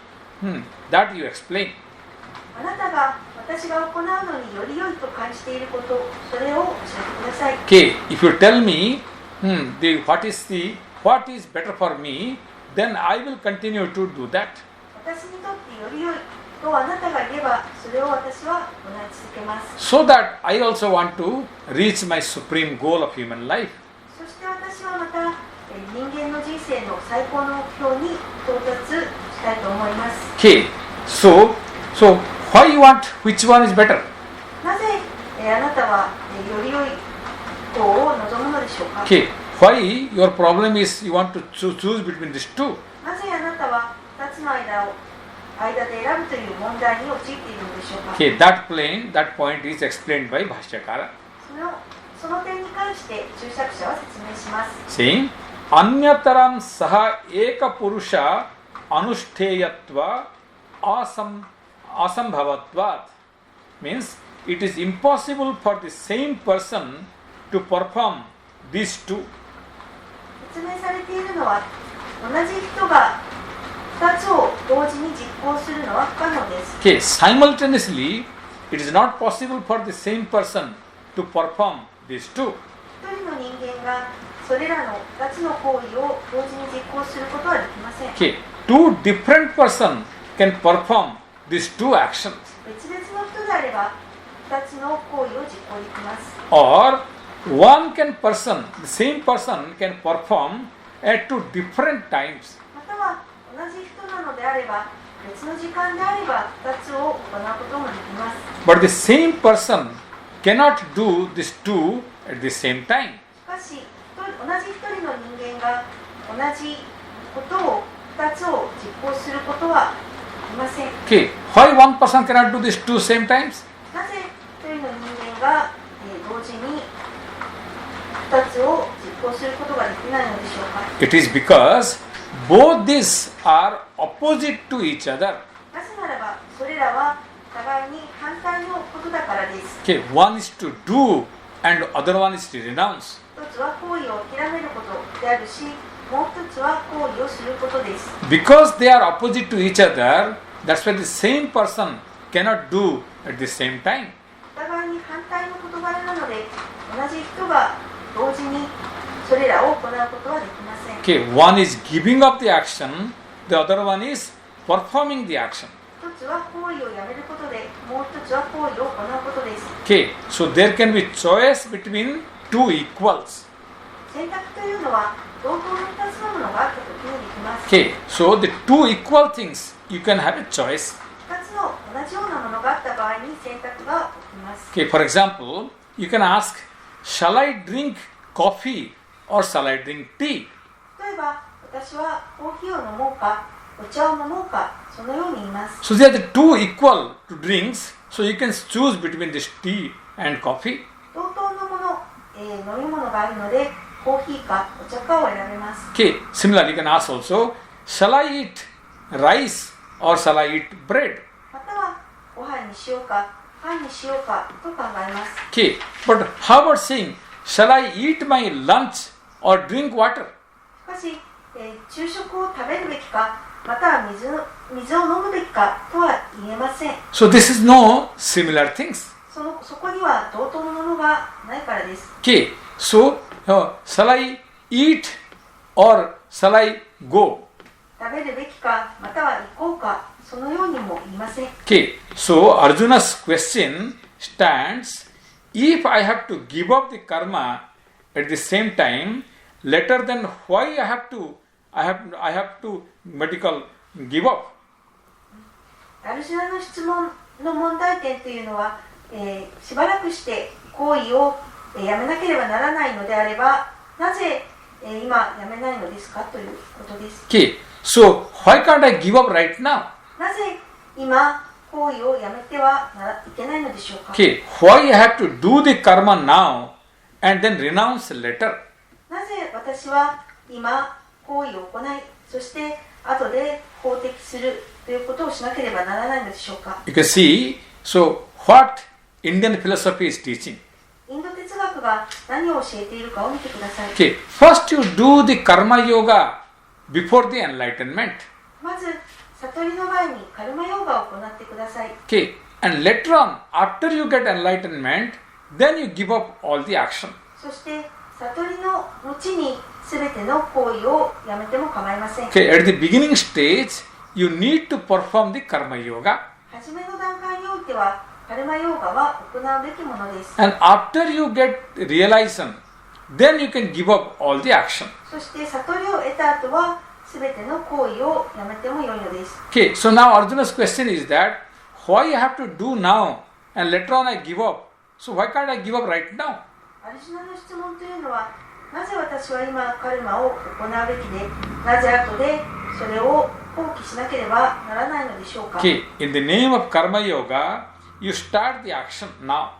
that you explain. あなたが私が行うのにより良いと感じていること、それを教えてください。 Okay, if you tell me what is better for me, then I will continue to do that. 私にとってより良いとあなたが言えば、それを私は行い続けます。 So that I also want to reach my supreme goal of human life. そして私はまた人間の人生の最高の目標に到達したいと思います。 Okay, so why you want which one is better? なぜあなたはより良い方を望むのでしょうか。 Okay, why your problem is you want to choose between these two? なぜあなたは2つの間で選ぶという問題に陥っているのでしょうか。 Okay, that point is explained by Bhashyakara. その点に関して注釈者は説明します。 Saying, Anyataram saha eka purusha anushtheyatva asambhavatvat means it is impossible for the same person to perform these two. 説明されているのは同じ人が2つを同時に実行するのは不可能です。 Okay, simultaneously, it is not possible for the same person to perform these two. 一人の人間がそれらの2つの行為を同時に実行することはできません。 Okay, two different persons can perform these two actions. 別々の人であれば2つの行為を実行できます。 Or the same person can perform at two different times. または同じ人なのであれば別の時間であれば2つを行うこともできます。 But the same person cannot do these two at the same time. しかし同じ一人の人間が同じことを2つを実行することはできません。 Okay, why one person cannot do these two same times? なぜ一人の人間が同時に2つを実行することができないのでしょうか。 It is because both these are opposite to each other. なぜならばそれらは互いに反対のことだからです。 Okay, one is to do and other one is to renounce. 一つは行為を諦めることであるし、もう一つは行為をすることです。 Because they are opposite to each other, that's why the same person cannot do at the same time. お互いに反対の事柄なので、同じ人が同時にそれらを行うことはできません。 Okay, one is giving up the action, the other one is performing the action. 一つは行為をやめることで、もう一つは行為を行うことです。 Okay, so there can be choice between two equals. 選択というのは同等の2つのものがあったときにできます。 Okay, so the two equal things, you can have a choice. 2つの同じようなものがあった場合に選択が起きます。 Okay, for example, you can ask, shall I drink coffee or shall I drink tea? 例えば、私はコーヒーを飲もうか、お茶を飲もうか、そのように言います。 So they are the two equal to drinks, so you can choose between this tea and coffee. 同等のもの、飲み物があるので、コーヒーかお茶かを選べます。 Okay, similarly you can ask also, shall I eat rice or shall I eat bread? または、ご飯にしようか、パンにしようかと考えます。 Okay, but how about saying, shall I eat my lunch or drink water? しかし、昼食を食べるべきか、または水を飲むべきかとは言えません。 So this is no similar things. そこには同等のものがないからです。 Okay, so shall I eat or shall I go? 食べるべきか、または行こうか、そのようにも言いません。 Okay, so Arjuna's question stands, if I have to give up the karma at the same time, later then why I have to medical give up? アルジュナの質問の問題点というのは、しばらくして行為を、やめなければならないのであれば、なぜ、今やめないのですかということです。 Okay, so why can't I give up right now? なぜ今行為をやめてはいけないのでしょうか。 Okay, why I have to do the karma now and then renounce later? なぜ私は今行為を行い、そして後で法的するということをしなければならないのでしょうか。 You can see, so what Indian philosophy is teaching. インド哲学が何を教えているかを見てください。 Okay, first you do the karma yoga before the enlightenment. まず悟りの前にカルマヨーガを行ってください。 Okay, and later on, after you get enlightenment, then you give up all the action. そして悟りの後に全ての行為をやめても構いません。 Okay, at the beginning stage, you need to perform the karma yoga. 初めの段階においてはカルマヨーガは行うべきものです。 And after you get realization, then you can give up all the action. そして悟りを得た後は全ての行為をやめてもよいのです。 Okay, so now Arjuna's question is that why I have to do now and later on I give up? So why can't I give up right now? アルジュナの質問というのは、なぜ私は今カルマを行うべきで、なぜ後でそれを放棄しなければならないのでしょうか。 Okay, in the name of karma yoga, you start the action now.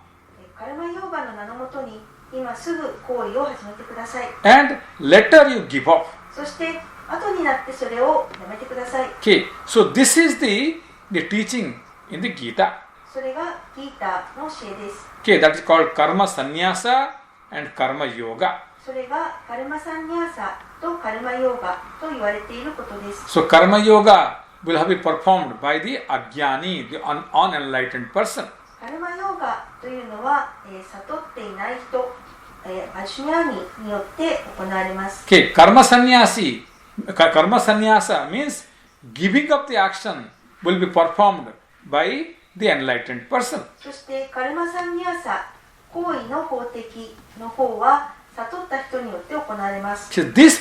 カルマヨーガの名のもとに今すぐ行為を始めてください。 And later you give up. そして後になってそれをやめてください。 Okay, so this is the teaching in the Gita. それがギータの教えです。 Okay, that is called karma sannyasa and karma yoga. それがカルマサンニャーサとカルマヨーガと言われていることです。 So karma yoga will have been performed by the ajnani, the unenlightened person. カルマヨーガというのは、悟っていない人、アジュニャーニによって行われます。 Okay, karma sannyasa means giving up the action will be performed by the enlightened person. そしてカルマサンニャーサ、行為の法的の方は悟った人によって行われます。 So this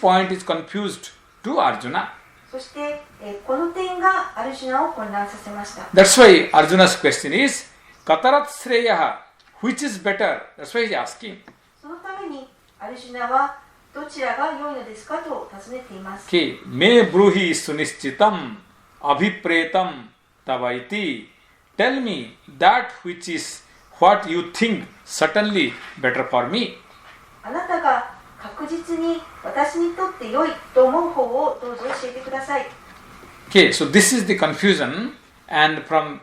point is confused to Arjuna. そして、この点がアルジュナを混乱させました。 That's why Arjuna's question is, Katarat Sreyaha, which is better? That's why he's asking. そのためにアルジュナはどちらが良いのですかと尋ねています。 Okay, me bruhi sunishchitam abhipretam tavaiti. Tell me that which is what you think certainly better for me. あなたが確実に私にとって良いと思う方をどうぞ教えてください。 Okay, so this is the confusion, and from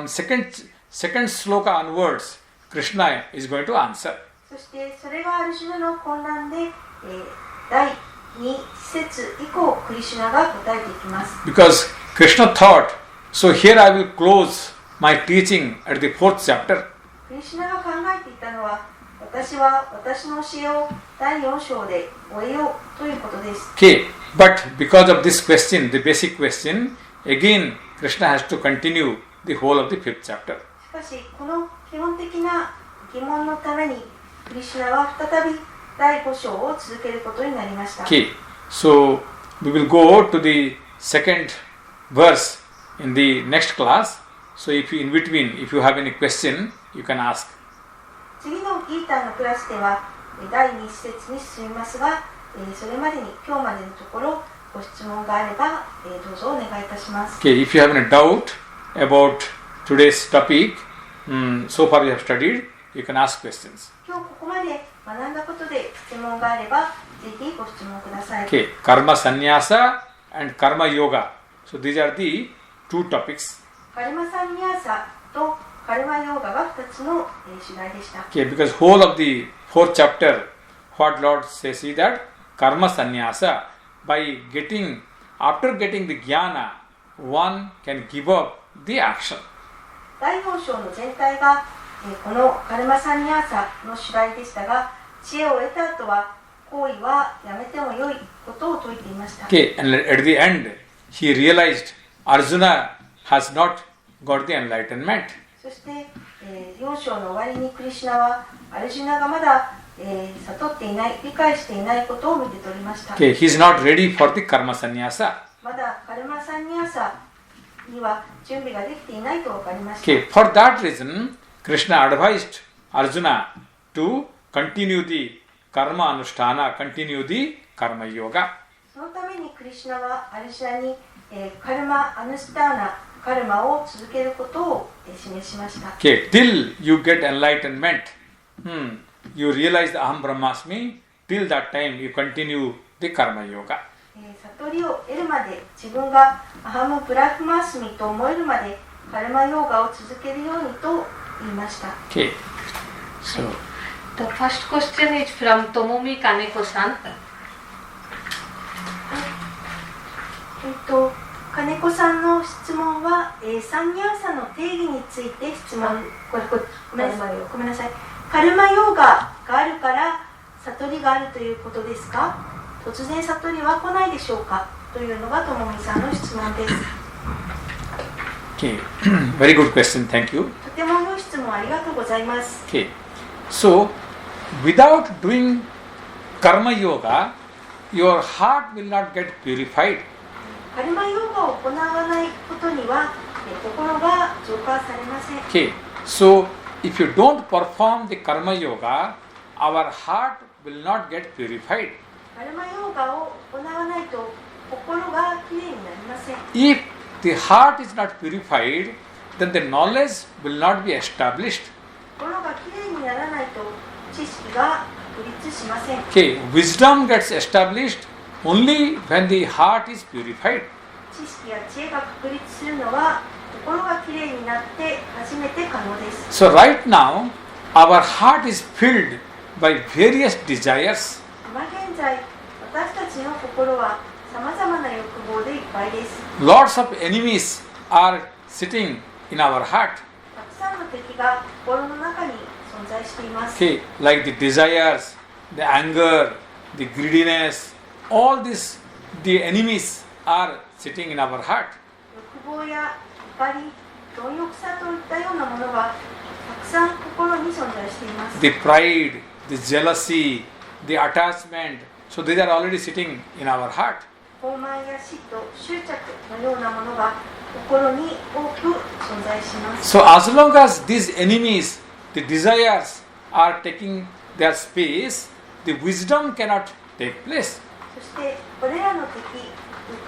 second sloka onwards, Krishna is going to answer. そしてそれがアルジュナの混乱で、第2節以降クリシュナが答えていきます。 Because Krishna thought, so here I will close my teaching at the 4th chapter. クリシュナが考えていたのは、私は私の教えを第4章で終えようということです。 Okay, but because of this question, the basic question, again Krishna has to continue the whole of the 5th chapter. しかしこの基本的な疑問のためにクリシュナは再び第5章を続けることになりました。 Okay, so we will go to the second verse in the next class. So if you in between, if you have any question, you can ask. 次のギーターのクラスでは第2節に進みますが、それまでに今日までのところご質問があればどうぞお願いいたします。 Okay, if you have any doubt about today's topic, so far we have studied, you can ask questions. 今日ここまで学んだことで質問があればぜひご質問ください。 Okay, karma sannyasa and karma yoga. So these are the two topics. カルマサンニャーサとカルマヨーガが2つの主題でした。 Okay, because whole of the 4th chapter, what Lord says is that karma sannyasa, after getting the jnana, one can give up the action. 第4章の全体がこのカルマサンニャーサの主題でしたが、知恵を得た後は行為はやめても良いことを説いていました。 Okay, and at the end, he realized Arjuna has not got the enlightenment. そして、4章の終わりにクリシュナはアルジュナがまだ、悟っていない、理解していないことを見て取りました。 Okay, he is not ready for the karma sannyasa. まだカルマサンニャーサには準備ができていないと分かりました。 Okay, for that reason, Krishna advised Arjuna to continue the karma anusthana, continue the karma yoga. そのためにクリシュナはアルジュナに、カルマアヌスターナ、カルマを続けることを示しました。 Okay, till you get enlightenment, you realize the Aham Brahmasmi, till that time you continue the karma yoga. 悟りを得るまで、自分がアハムブラフマースミと思えるまでカルマヨーガを続けるようにと言いました。 Okay, so The first question is from Tomomi Kaneko-san. 金子さんの質問は、サンニャーサの定義について質問。ごめんなさい。カルマヨーガがあるから悟りがあるということですか？突然悟りは来ないでしょうか？というのがともみさんの質問です。 okay, very good question, thank you. とても良い質問ありがとうございます。 Okay, so without doing karma yoga, your heart will not get purified. カルマヨーガを行わないことには心が浄化されません。 Okay, so if you don't perform the karma yoga, our heart will not get purified. カルマヨーガを行わないと心がきれいになりません。 If the heart is not purified, then the knowledge will not be established. 心がきれいにならないと知識が確立しません。 Okay, wisdom gets established only when the heart is purified. 知識や知恵が確立するのは心がきれいになって初めて可能です。 So right now, our heart is filled by various desires. 今現在、私たちの心はさまざまな欲望でいっぱいです。 Lots of enemies are sitting in our heart. たくさんの敵が心の中に存在しています。 Okay, like the desires, the anger, the greediness, all these, the enemies are sitting in our heart. 欲望や怒り、貪欲さといったようなものがたくさん心に存在しています。 The pride, the jealousy, the attachment, so these are already sitting in our heart. 傲慢や嫉妬、執着のようなものが心に多く存在します。 So as long as these enemies, the desires are taking their space, the wisdom cannot take place. そしてこれらの敵、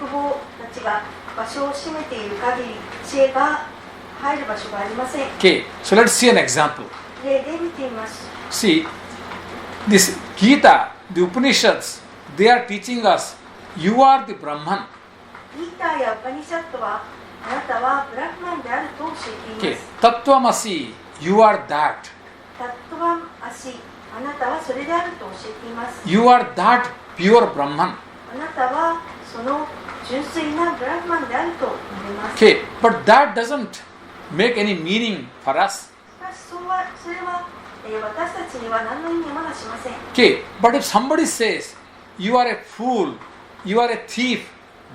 欲望たちが場所を占めている限り知恵が入る場所がありません。 Okay, so let's see an example. 例で見てみます。 See, This Gita, the Upanishads, they are teaching us, you are the Brahman. ギーターやウパニシャットはあなたはブラックマンであると教えてい Okay. ます Tattvamasi, you are that. タットワンアシあなたはそれであると教えています You are that pure Brahman. あなたはその純粋なブラックマンであると述べます Okay. But that doesn't make any meaning for us. しかしそれは、私たちには何の意味もなしません Okay. But if somebody says, you are a fool, you are a thief,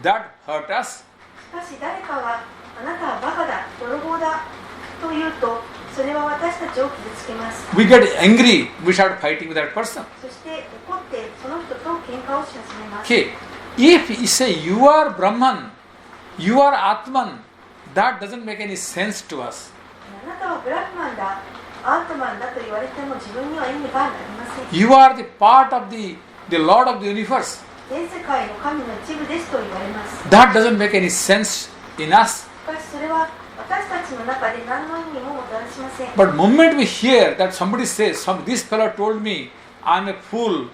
that hurt us. しかし誰かがあなたはバカだ、泥棒だと言うとそれは私たちを傷つけます We get angry, we start fighting with that person. そして怒ってその人と喧嘩をし始めます Okay. If you say you are Brahman, you are Atman, that doesn't make any sense to us. あなたはブラックマンだ、アートマンだと言われても自分には意味がありません You are the part of the Lord of the universe. 全世界の神の一部ですと言われます That doesn't make any sense in us. しかしそれは私たちの中で何の意味ももたらしません But moment we hear that somebody says, this fellow told me I'm a fool,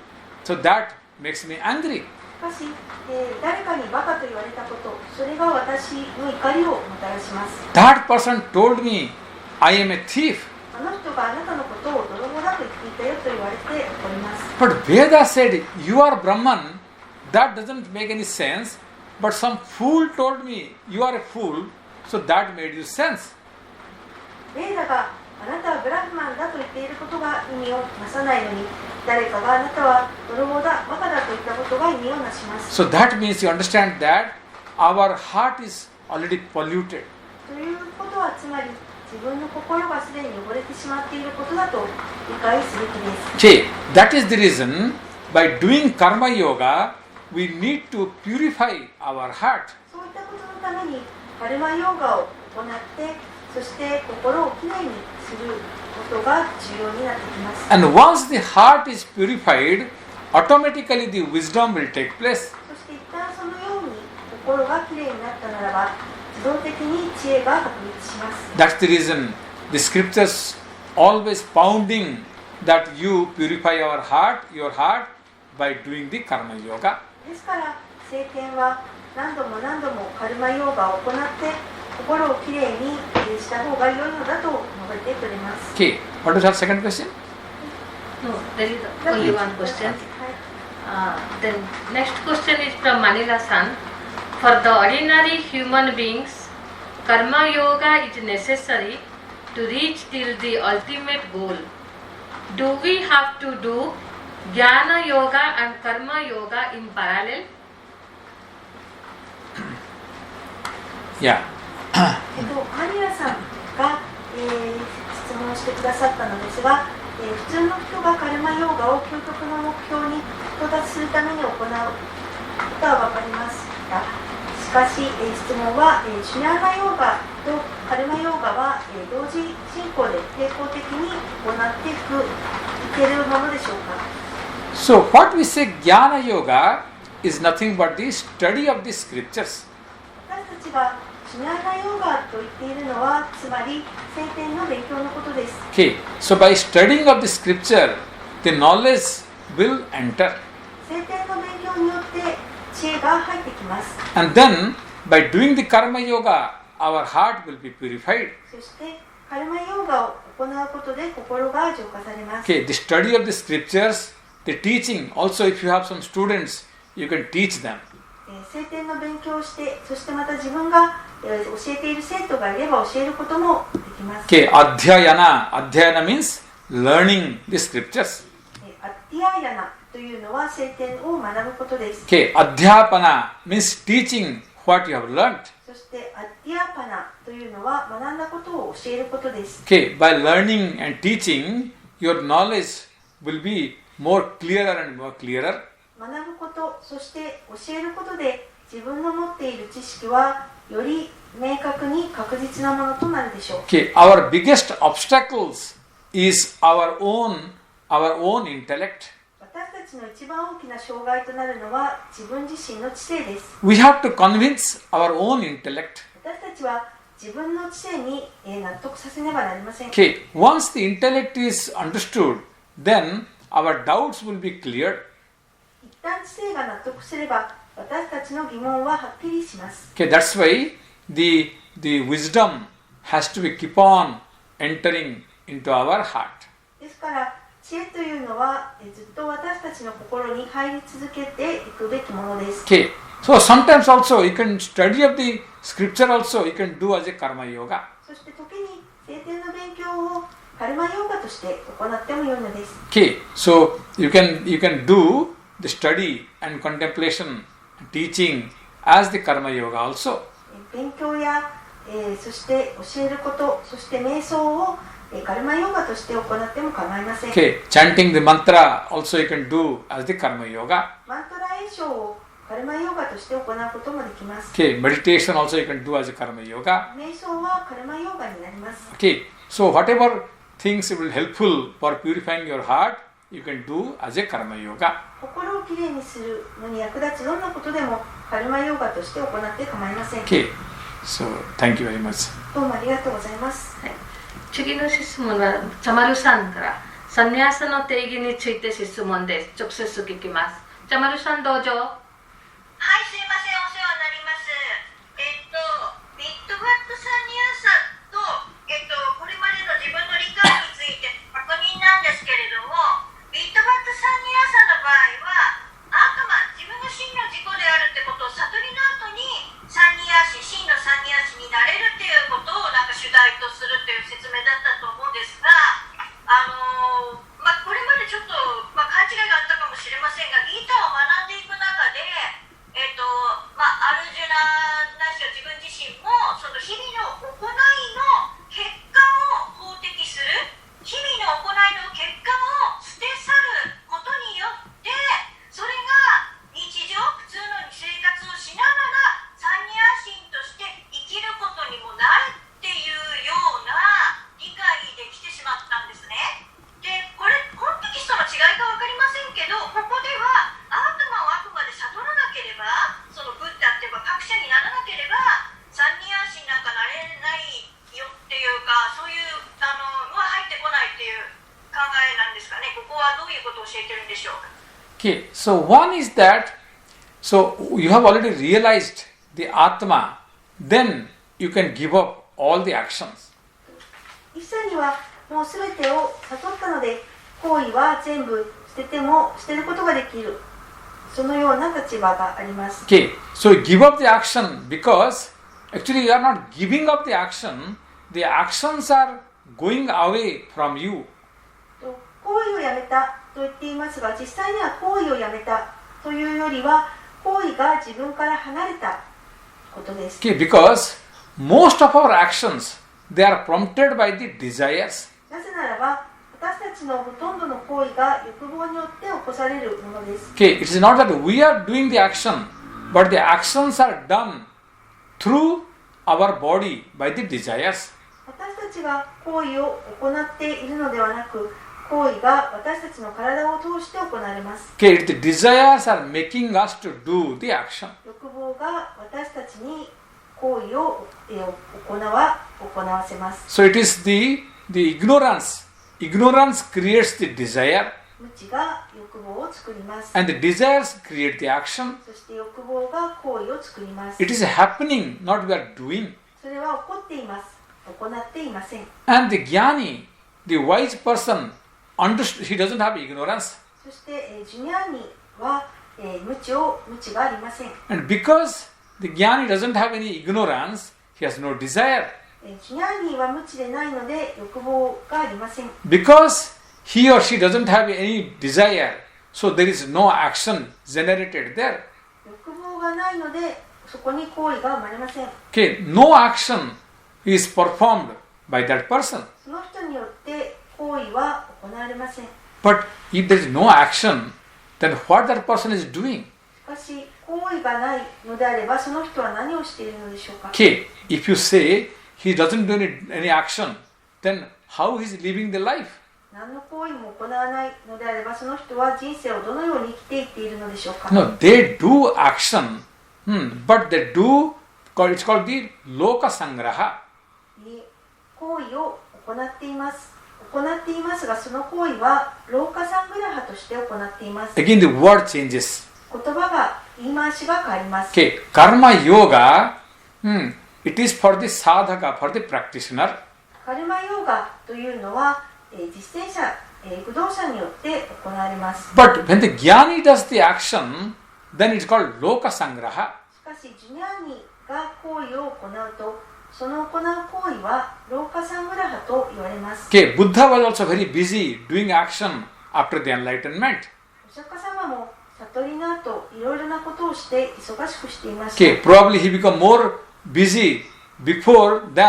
so that makes me angry. しかし、誰かにバカと言われたこと、それが私の怒りをもたらします That person told me I am a thief. あの人があなたのことを泥棒だと言っていたよと言われて怒ります But Veda said you are Brahman, that doesn't make any sense. But some fool told me you are a fool, so that made you sense. ベーダがあなたはブラックマンだと言っていることが意味をなさないのに、誰かがあなたは泥棒だ、バカだと言ったことが意味をなします So that means you understand that our heart is already polluted. ということはつまり自分の心がすでに汚れてしまっていることだと理解すべきです Okay, that is the reason by doing karma yoga, we need to purify our heart. そういったことのためにカルマヨーガを行ってそして心をきれいにすることが重要になってきます And once the heart is purified, automatically the wisdom will take place. そして一旦そのように心がきれいになったならば自動的に知恵が確立します That's the reason the scriptures always pounding that you purify your heart by doing the karma yoga. ですから聖典は何度も何度もカルマヨーガを行って心をきれいにした方が良いのだと述べてくれます Okay, what is our second question? No, there is only one question. はい Then next question is from Manila-san. For the ordinary human beings, karma yoga is necessary to reach till the ultimate goal. Do we have to do jnana yoga and karma yoga in parallel? Yeah. マリアさんが、質問してくださったのですが、普通の人がカルマヨーガを究極の目標に到達するために行うことは分かりますが、しかし、質問は、シュニャーナヨーガとカルマヨーガは、同時進行で並行的に行っていけるものでしょうか So what we say jnana yoga is nothing but the study of the scriptures. 私たちがシュニャーナヨーガと言っているのはつまり聖典の勉強のことです Okay, so by studying of the scripture, the knowledge will enter. 聖典の勉強によって知恵が入ってきます And then by doing the karma yoga, our heart will be purified. そしてカルマヨーガを行うことで心が浄化されます Okay, the study of the scriptures, the teaching, also if you have some students, you can teach them. 聖典の勉強をしてそしてまた自分が教えている生徒がいれば教えることもできます Okay, adhyayana means learning the scriptures. アッティアーヤナというのは聖典を学ぶことです Okay, adhyapana means teaching what you have learned. そしてアッティアパナというのは学んだことを教えることです Okay, by learning and teaching, your knowledge will be more clearer and more clearer. 学ぶことそして教えることで自分の持っている知識はより明確に確実なものとなるでしょう Okay, our biggest obstacles is our own intellect. 私たちの一番大きな障害となるのは自分自身の知性です We have to convince our own intellect. 私たちは自分の知性に納得させねばなりません Okay, once the intellect is understood, then our doubts will be cleared. 一旦知性が納得すれば私たちの疑問ははっきりします。 Okay, that's why the wisdom has to be keep on entering into our heart. ですから知恵というのはずっと私たちの心に入り続けていくべきものです。 Okay, so sometimes also you can study of the scripture also you can do as a karma yoga. そして時に聖典の勉強をカルマヨーガとして行ってもよいのです。 Okay, so you can do the study and contemplation, teaching as the karma yoga also. 勉強や、そして教えること、そして瞑想をカルマヨーガとして行っても構いません。 Okay, chanting the mantra also you can do as the karma yoga. マントラ演唱をカルマヨーガとして行うこともできます。 Okay, meditation also you can do as a karma yoga. 瞑想はカルマヨーガになります。 Okay, so whatever things will helpful for purifying your heart, you can do as a karma yoga. 心をきれいにするのに役立つどんなことでもカルマヨーガとして行って構いません。 Okay, so thank you very much. どうもありがとうございます。次の質問はチャマルさんからサニャーサの定義について質問です。直接聞きます。チャマルさんどうぞ。はい、すいません、お世話になります。ビットバットサニアさんと、これまでの自分の理解について確認なんですけれども、ビットバットサニアさんの場合は、悪魔、自分が真の自己であるってことを悟りの後に、サニア師、真のサニア師になれるっていうことをなんか主題とするっていう説明だったと思うんですが、これまでちょっと、勘違いがあったかもしれませんが、ギーターを学んでいく中で、アルジュナないしは自分自身もその日々の行いの結果を法的する、日々の行いの結果を捨て去ることによって、それが日常普通の生活をしながらサニア神として生きることにもなるっていうような理解できてしまったんですね。で、これコンテキストの違いか分かりませんけど、ここでは悪魔を悪魔で悟らなければ、そのブッダっていうか格者にならなければサニア神なんかなれないよっていうか、そういうのは入ってこないっていう考えなんですかね。ここはどういうことを教えてるんでしょうか。 Okay, so one is that, so you have already realized the Atma, then you can give up all the actions. 一切にはもうすべてを悟ったので、行為は全部捨てることができる。そのような立場があります。 Okay, so you give up the action because actually you are not giving up the actions are going away from you. 行為をやめたと言っていますが、実際には行為をやめたというよりは、行為が自分から離れたことです。 Okay, because most of our actions, they are prompted by the desires. なぜならば、私たちのほとんどの行為が欲望によって起こされるものです。 Okay, it is not that we are doing the action, but the actions are done through our body by the desires. 私たちが行為を行っているのではなく、行為が私たちの体を通して行われます。 Okay, the desires are making us to do the action. 欲望が私たちに行為を行わせます。 So it is the ignorance. Ignorance creates the desire, 無知が欲望を作ります。 and the desires create the action. そして欲望が行為を作ります。 It is happening, not we are doing. それは起こっています。行っていません。 And the jnani, the wise person, he doesn't have ignorance. そして、ジュニアには、無知がありません。 And because the jnani doesn't have any ignorance, he has no desire. ジュニアには無知でないので欲望がありません。 Because he or she doesn't have any desire, so there is no action generated there. 欲望がないのでそこに行為が生まれません。 Okay, no action is performed by that person. その人によって行為は行われません。 But if there is no action, then what that person is doing? しかし行為がないのであればその人は何をしているのでしょうか。 Okay, if you say he doesn't do any action, then how he is living the life? 何の行為も行わないのであればその人は人生をどのように生きていっているのでしょうか。 No, they do action, but they do, it's called the loka sangraha. 行為を行っています。行っていますが、その行為はローカサングラハとして行っています。 Again, the word changes. 言葉が言い回しが変わります。 Okay, karma yoga, it is for the sadhaka, for the practitioner. カルマヨーガというのは、実践者、駆動者によって行われます。 But when the jnani does the action, then it's called loka sangraha. しかし、ジュニャーニが行為を行うと、その行う行為はローカサングラハと言われます。 Okay, Buddha was also very busy doing action after the enlightenment. お釈迦様も悟りの後、いろいろなことをして忙しくしていました。 Okay, probably he became more busy before the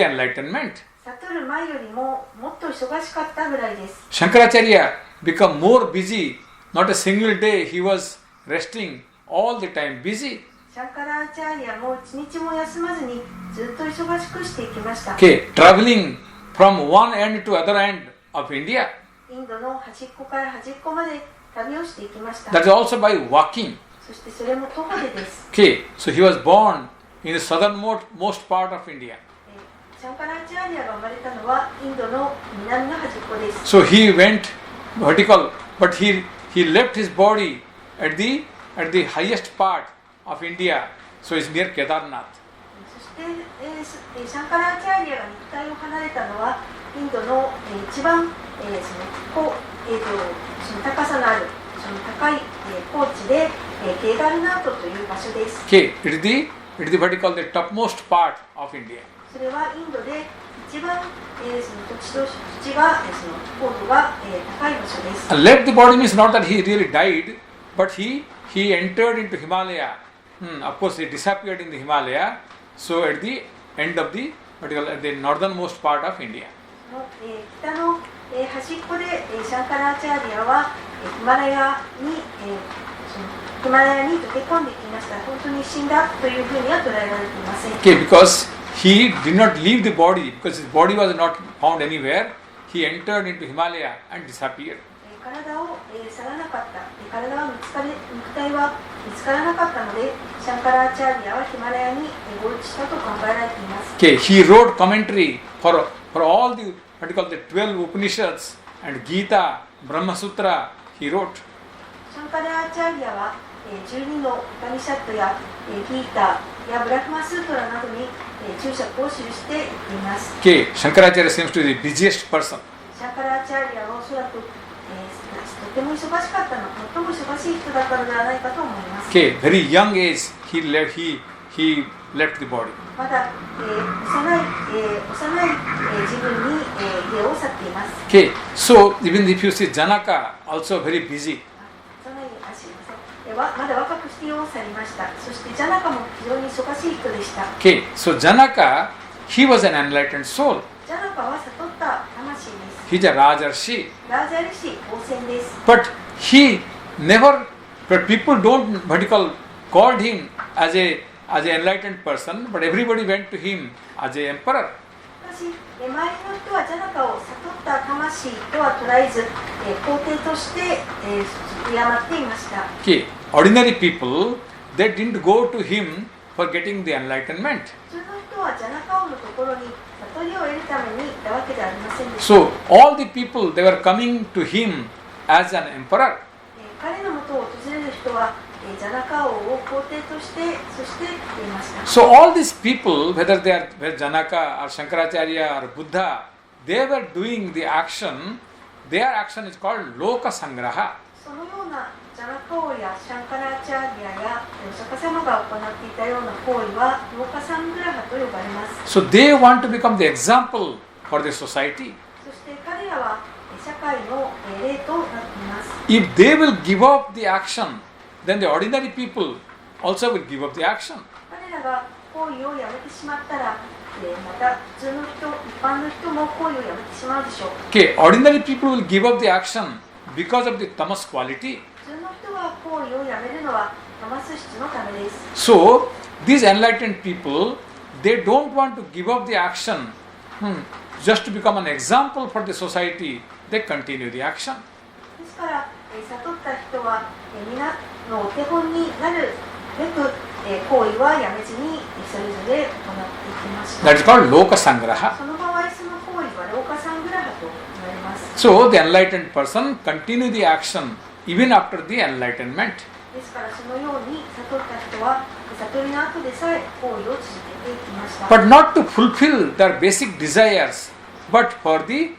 enlightenment. 悟る前よりももっと忙しかったぐらいです。 Shankaracharya became more busy. Not a single day he was resting, all the time busy. シャンカラーチャーリアも一日も休まずにずっと忙しくしていきました。 Okay, traveling from one end to other end of India. インドの端っこから端っこまで旅をしていきました。 That is also by walking. そしてそれも徒歩でです。 Okay, so he was born in the southernmost part of India. シャンカラーチャーリアが生まれたのはインドの南の端っこです。 So he went vertical, but he left his body at the highest part of India. So it's near Kedarnath. そして、シャンカラーチャーリアが肉体を離れたのはインドの、一番、その高さのあるその高い、高地で、ケダルナートという場所です。 Okay, it is what you call the topmost part of India. それはインドで一番、その土地が、その高度が、高い場所です。 And left the body means not that he really died, but he entered into Himalaya. Of course, he disappeared in the Himalaya. So at the end of the northernmost part of India. 北の、端っこで、シャンカラーチャーリアはヒマラヤに、ヒマラヤに溶け込んできました。本当に死んだというふうには捉えられていません。 Okay, because he did not leave the body, because his body was not found anywhere. He entered into Himalaya and disappeared. 体を、去らなかった。体は肉体は見つからなかったので、シャンカラーチャーリアはヒマラヤに合流したと考えられています。 Okay, he wrote commentary for all the what you call the 12 Upanishads and Gita, Brahma Sutra. He wrote. シャンカラーチャーリアは、12のウパニシャットや、ギータやブラフマスートラなどに、注釈を記していっています。 Okay, Shankaracharya seems to be the busiest person. シャンカラーチャーリアはおそらく、とても忙しかったの、最も忙しい人だったのではないかと思います。 Okay, very young age he left the body. まだ、幼い、自分に、家を去っています。 Okay, so even if you see Janaka also very busy. まだ若くして世を去りました。そしてジャナカも非常に忙しい人でした。 Okay, so Janaka, he was an enlightened soul. ジャナカは悟った魂です。 He's a Rajarshi. ラージャリシ王戦です。 But people don't called him as an enlightened person, but everybody went to him as an emperor. しかし、周りの人はジャナカを悟った魂とは捉えず、皇帝として敬っていました。 Okay, ordinary people, they didn't go to him for getting the enlightenment. 普通の人はジャナカ王のところに悟りを得るために行ったわけではありませんでした。 So all the people, they were coming to him as an emperor. 彼のもとを訪れる人はジャナカ王を皇帝として、そして来ていました。 So all these people, whether Janaka or Shankaracharya or Buddha, they were doing the action. Their action is called Loka Sangraha. そのようなジャナカ王やシャンカラーチャーリアやお釈迦様が行っていたような行為はローカサングラハと呼ばれます。 So they want to become the example for the society. そして彼らは社会の例となっています。 If they will give up the action, then the ordinary people also will give up the action. 彼らが行為をやめてしまったら、また普通の人、一般の人も行為をやめてしまうでしょう。 Okay, ordinary people will give up the action because of the tamas quality. 普通の人は行為をやめるのはタマス質のためです。 So these enlightened people, they don't want to give up the action just to become an example for the society. They continue the action. ですから、悟った人は皆のお手本になるべく、行為はやめずにそれぞれ行っていきました。 That is called Loka Sangraha. その場合、その行為はローカサングラハと So the enlightened person continue the action even after the enlightenment. ですからそのように悟った人は悟りの後でさえ行為を続けていきました。 But not to fulfill their basic desires, but for the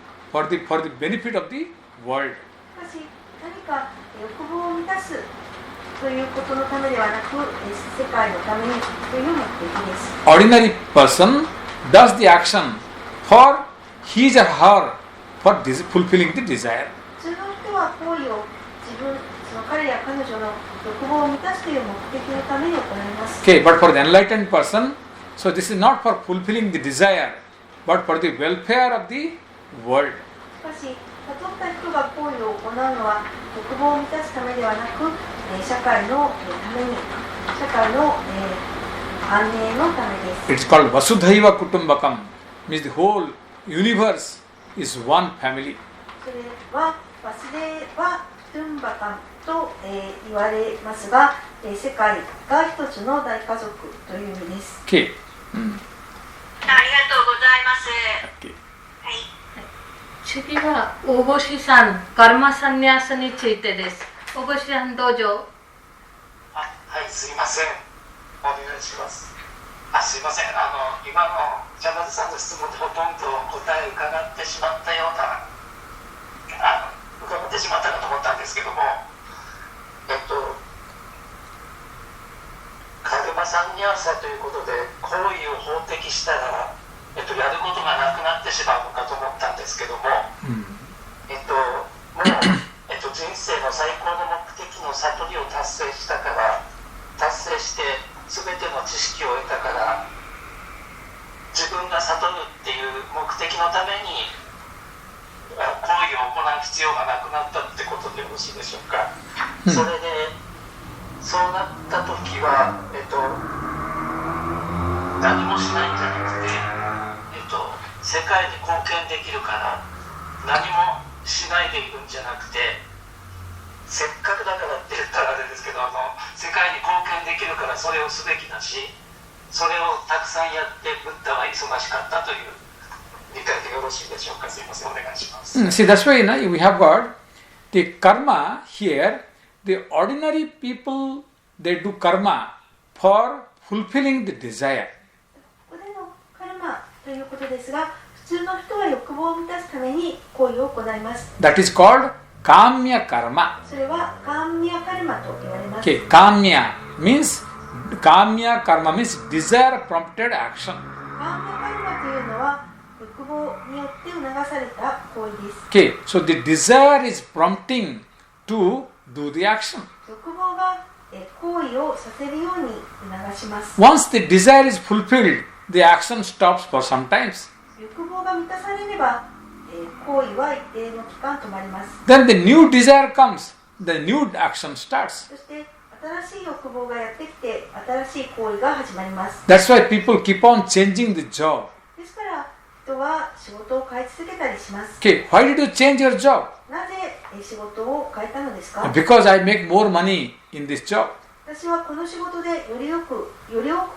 benefit of the world. しかし何か欲望を満たすということのためではなく、世界のためにという目的です。 Ordinary person does the action for his or her for fulfilling the desire. 普通の人は行為をその彼や彼女の欲望を満たすという目的のために行います。 Okay, but for the enlightened person, so this is not for fulfilling the desire, but for the welfare of the world. しかし、悟った人が行為を行うのは欲望を満たすためではなく、社会のために、社会の安寧のためです。 It's called Vasudhaiva Kutumbakam, means the whole universe is one family. それはワスデはトゥンバカンと、言われますが、世界が一つの大家族という意味です。 Okay. ありがとうございます。 Okay. はい。次は大星さん、カルマサンニャスについてです。大星さんどうぞ。はい、すいません。お願いします。すいません。今のジャマズさんの質問でほとんど答え伺ってしまったような、伺ってしまったかと思ったんですけども、カルマサンニャーサということで行為を法的したら、やることがなくなってしまうのかと思ったんですけども、もう、人生の最高の目的の悟りを達成したから、達成して全ての知識を得たから、自分が悟るっていう目的のために行為を行う必要がなくなったってことでよろしいでしょうか。それでそうなった時は、何もしないんじゃなくて、世界に貢献できるから何もしないでいるんじゃなくて、せっかくだからって言ったらあれですけど、世界に貢献できるからそれをすべきだし、それをたくさんやってブッダは忙しかったという理解でよろしいでしょうか。すいません、お願いします。See, that's why we have got the karma here. The ordinary people, they do karma for fulfilling the desire. ここでのカルマということですが、普通の人は欲望を満たすために行為を行います。 That is called kamya karma. それはカーミヤカルマと言われます。 Okay, kamya means desire prompted action. カーミヤカルマというのは欲望によって促された行為です。 Okay, so the desire is prompting to do the action. 欲望が行為をさせるように促します。 Once the desire is fulfilled, the action stops for some times. 欲望が満たされれば、行為は一定の期間止まります。 Then the new desire comes, the new action starts. そして新しい欲望がやってきて、新しい行為が始まります。 That's why people keep on changing the job. ですから人は仕事を変え続けたりします。 Okay, why did you change your job? なぜ仕事を変えたのですか？ Because I make more money in this job. 私はこの仕事でより多く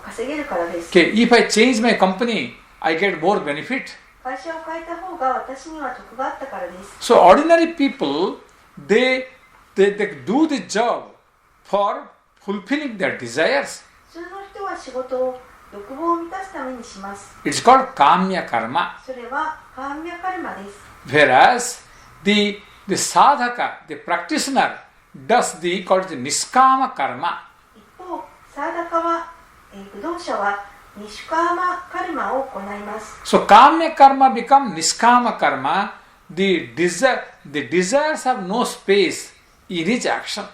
稼げるからです。 Okay, if I change my company, I get more benefit. 会社を変えた方が私には得があったからです。 So ordinary people, they do the job for fulfilling their desires. 普通の人は仕事を欲望を満たすためにします。 It's called kamya karma. それはカーミヤカルマです。 Whereas the sadhaka, the practitioner, does the called the niskama karma. 一方、サーダカは、不動者はニシュカーマカルマを行います。 So kamya karma become niskama karma. The desires have no space in each action.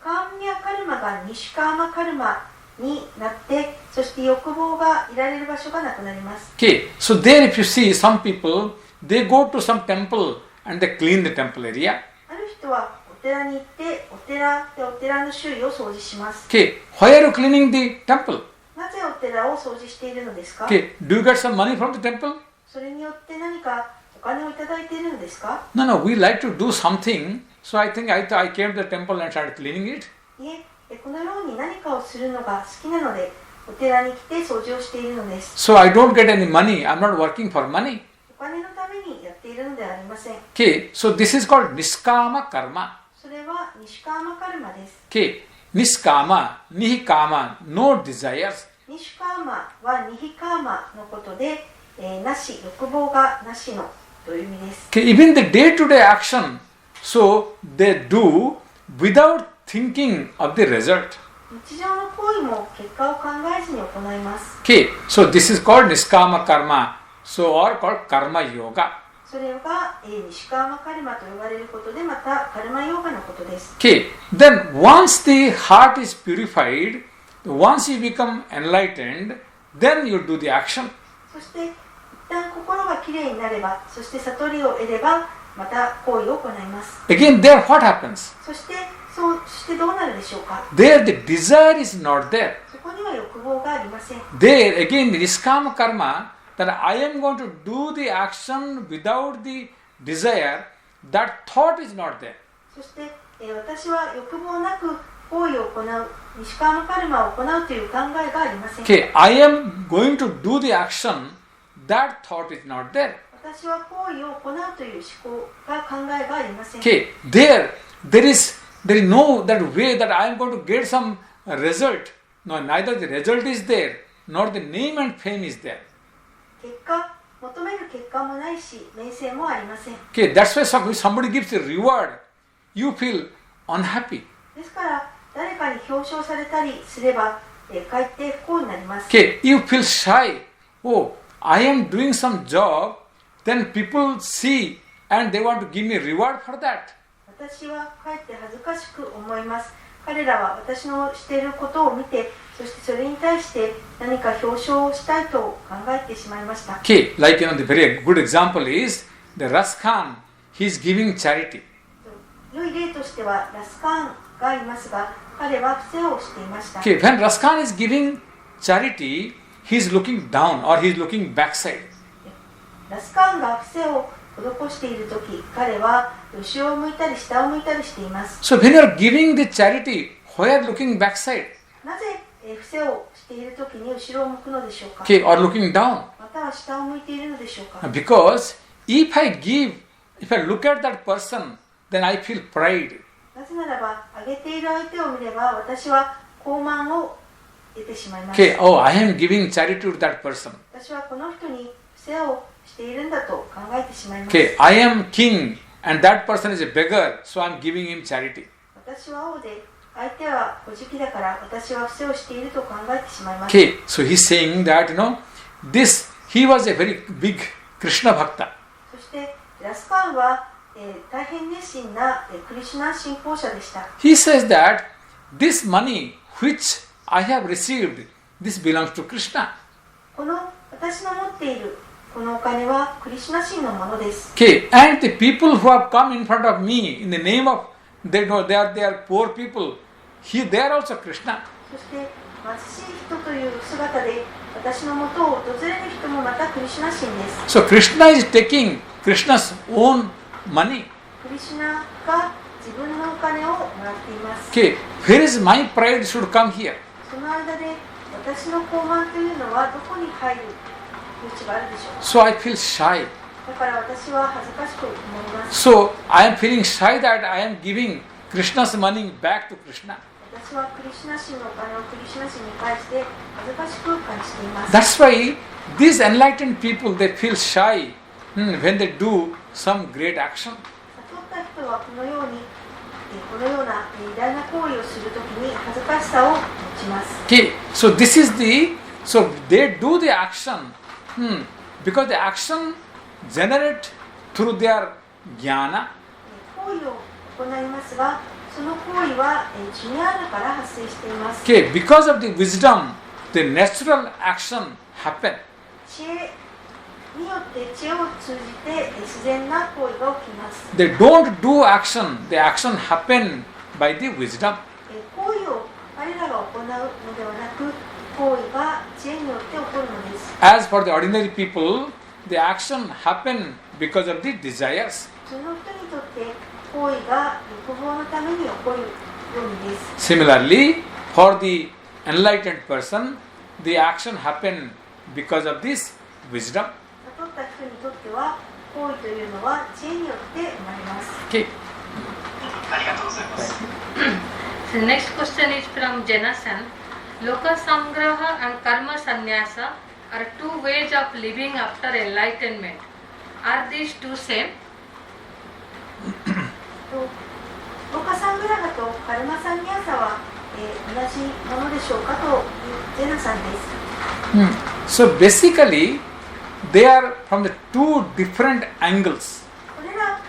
カーミヤカルマがニシュカーマカルマになって、そして欲望がいられる場所がなくなります。 Okay, so there if you see some people, they go to some temple and they clean the temple area. ある人はお寺に行ってお寺の周囲を掃除します。 Okay, why are you cleaning the temple? なぜお寺を掃除しているのですか？ Okay, do you get some money from the temple? それによって何かお金をいただいているのですか？ No, we like to do something. So I think I came to the temple and started cleaning it. いえ、このように何かをするのが好きなのでお寺に来て掃除をしているのです。 So I don't get any money. I'm not working for money. お金のためめにやっているのではありません。 Okay, so this is called niskama karma. それはニシカーマカルマです。 Okay, niskama, nihikama, no desires. ニシュカーマはニヒカーマのことで、なし、欲望がなしのという意味です。 Okay, even the day-to-day action, so they do without thinking of the result. 日常の行為も結果を考えずに行います。 Okay, so this is called niskama karma, so or called karma yoga. それが、ニシカーマカルマと呼ばれることで、またカルマヨーガのことです。 Okay, then once the heart is purified, once you become enlightened, then you do the action. そして一旦心がきれいになれば、そして悟りを得れば、また行為を行います。 Again, there what happens? そしてどうなるでしょうか。 There the desire is not there. そこには欲望がありません。 There again the niskama karma, that I am going to do the action without the desire, that thought is not there. そして、私は欲望なく行為を行う、ニシカーマカルマを行うという考えがありません。 Okay, I am going to do the action, that thought is not there. 私は行為を行うという思考が考えがありません。 Okay, there is no that way that I am going to get some result. No, neither the result is there, nor the name and fame is there. 結果、求める結果もないし、名声もありません。 Okay, that's why somebody gives a reward, you feel unhappy. ですから、誰かに表彰されたりすれば、かえって不幸になります。 Okay, you feel shy. Oh, I am doing some job, then people see and they want to give me a reward for that. 私はかえって恥ずかしく思います。彼らは私のしていることを見て、そしてそれに対して何か表彰をしたいと考えてしまいました。 Okay, like the very good example is the Ras Khan, he is giving charity. 良い例としてはラスカーンがいますが、彼は不正をしていました。 Okay, when Ras Khan is giving charity, he is looking down or he is looking backside. ラスカーンが不正を施しているとき、彼は後ろを向いたり下を向いたりしています。 So when you are giving the charity, why are you looking backside? なぜ不正をしているときに後ろを向くのでしょうか。 Okay, or looking down? または下を向いているのでしょうか。 Because if I look at that person, then I feel pride. なぜならば、あげている相手を見れば、私は高慢を得てしまいます。 Okay, oh, I am giving charity to that person. 私はこの人に不正をしているんだと考えてしまいます。 Okay, I am king and that person is a beggar, so I am giving him charity. 私は王で、相手は小じだから私は不正をしていると考えてしまいます。 Okay, so he's saying that, he was a very big Krishna Bhakta. そしてラスカーンは、大変熱心な、クリシュナ信仰者でした。 He says that this money which I have received, this belongs to Krishna. この私の持っているこのお金はクリシュナ神のものです。 Okay, and the people who have come in front of me in the name of, they are poor people, they are also Krishna. そして貧しい人という姿で私のもとを訪れる人もまたクリシュナ神です。 So Krishna is taking Krishna's own money. クリシュナが自分のお金をもらっています。 Okay, where is my pride should come here? その間で私の高慢というのはどこに入る余地があるでしょうか。 So I feel shy. だから私は恥ずかしく思います。 So I am feeling shy that I am giving Krishna's money back to Krishna. 私はクリシュナ神のお金をクリシュナ神に返して恥ずかしく感じています。 That's why these enlightened people, they feel shy when they do some great action. 悟った人はこのような偉大な行為をするときに恥ずかしさを持ちます。 Okay, so so they do the action because the action generate through their jnana. 行為を行いますが、その行為はジュニアーナから発生しています。 Okay, because of the wisdom, the natural action happen. 知恵によって知恵を通じて自然な行為が起きます。 They don't do action, the action happen by the wisdom. 行為を彼らが行うのではなく、行為が知恵によって起こるのです。 As for the ordinary people, the action happen because of the desires. その人にとって行為が欲望のために起こるようにです。 Similarly, for the enlightened person, the action happen because of this wisdom. 悟った人にとっては行為というのは知恵によって生まれます。 Okay. ありがとうございます。 The next question is from Janasan. Loka Sangraha and Karma Sannyasa are two ways of living after enlightenment. Are these two same? ロカサングラハとカルマサンニャーサは、同じものでしょうかとジェナさんです。So basically, they are from the two different angles. それら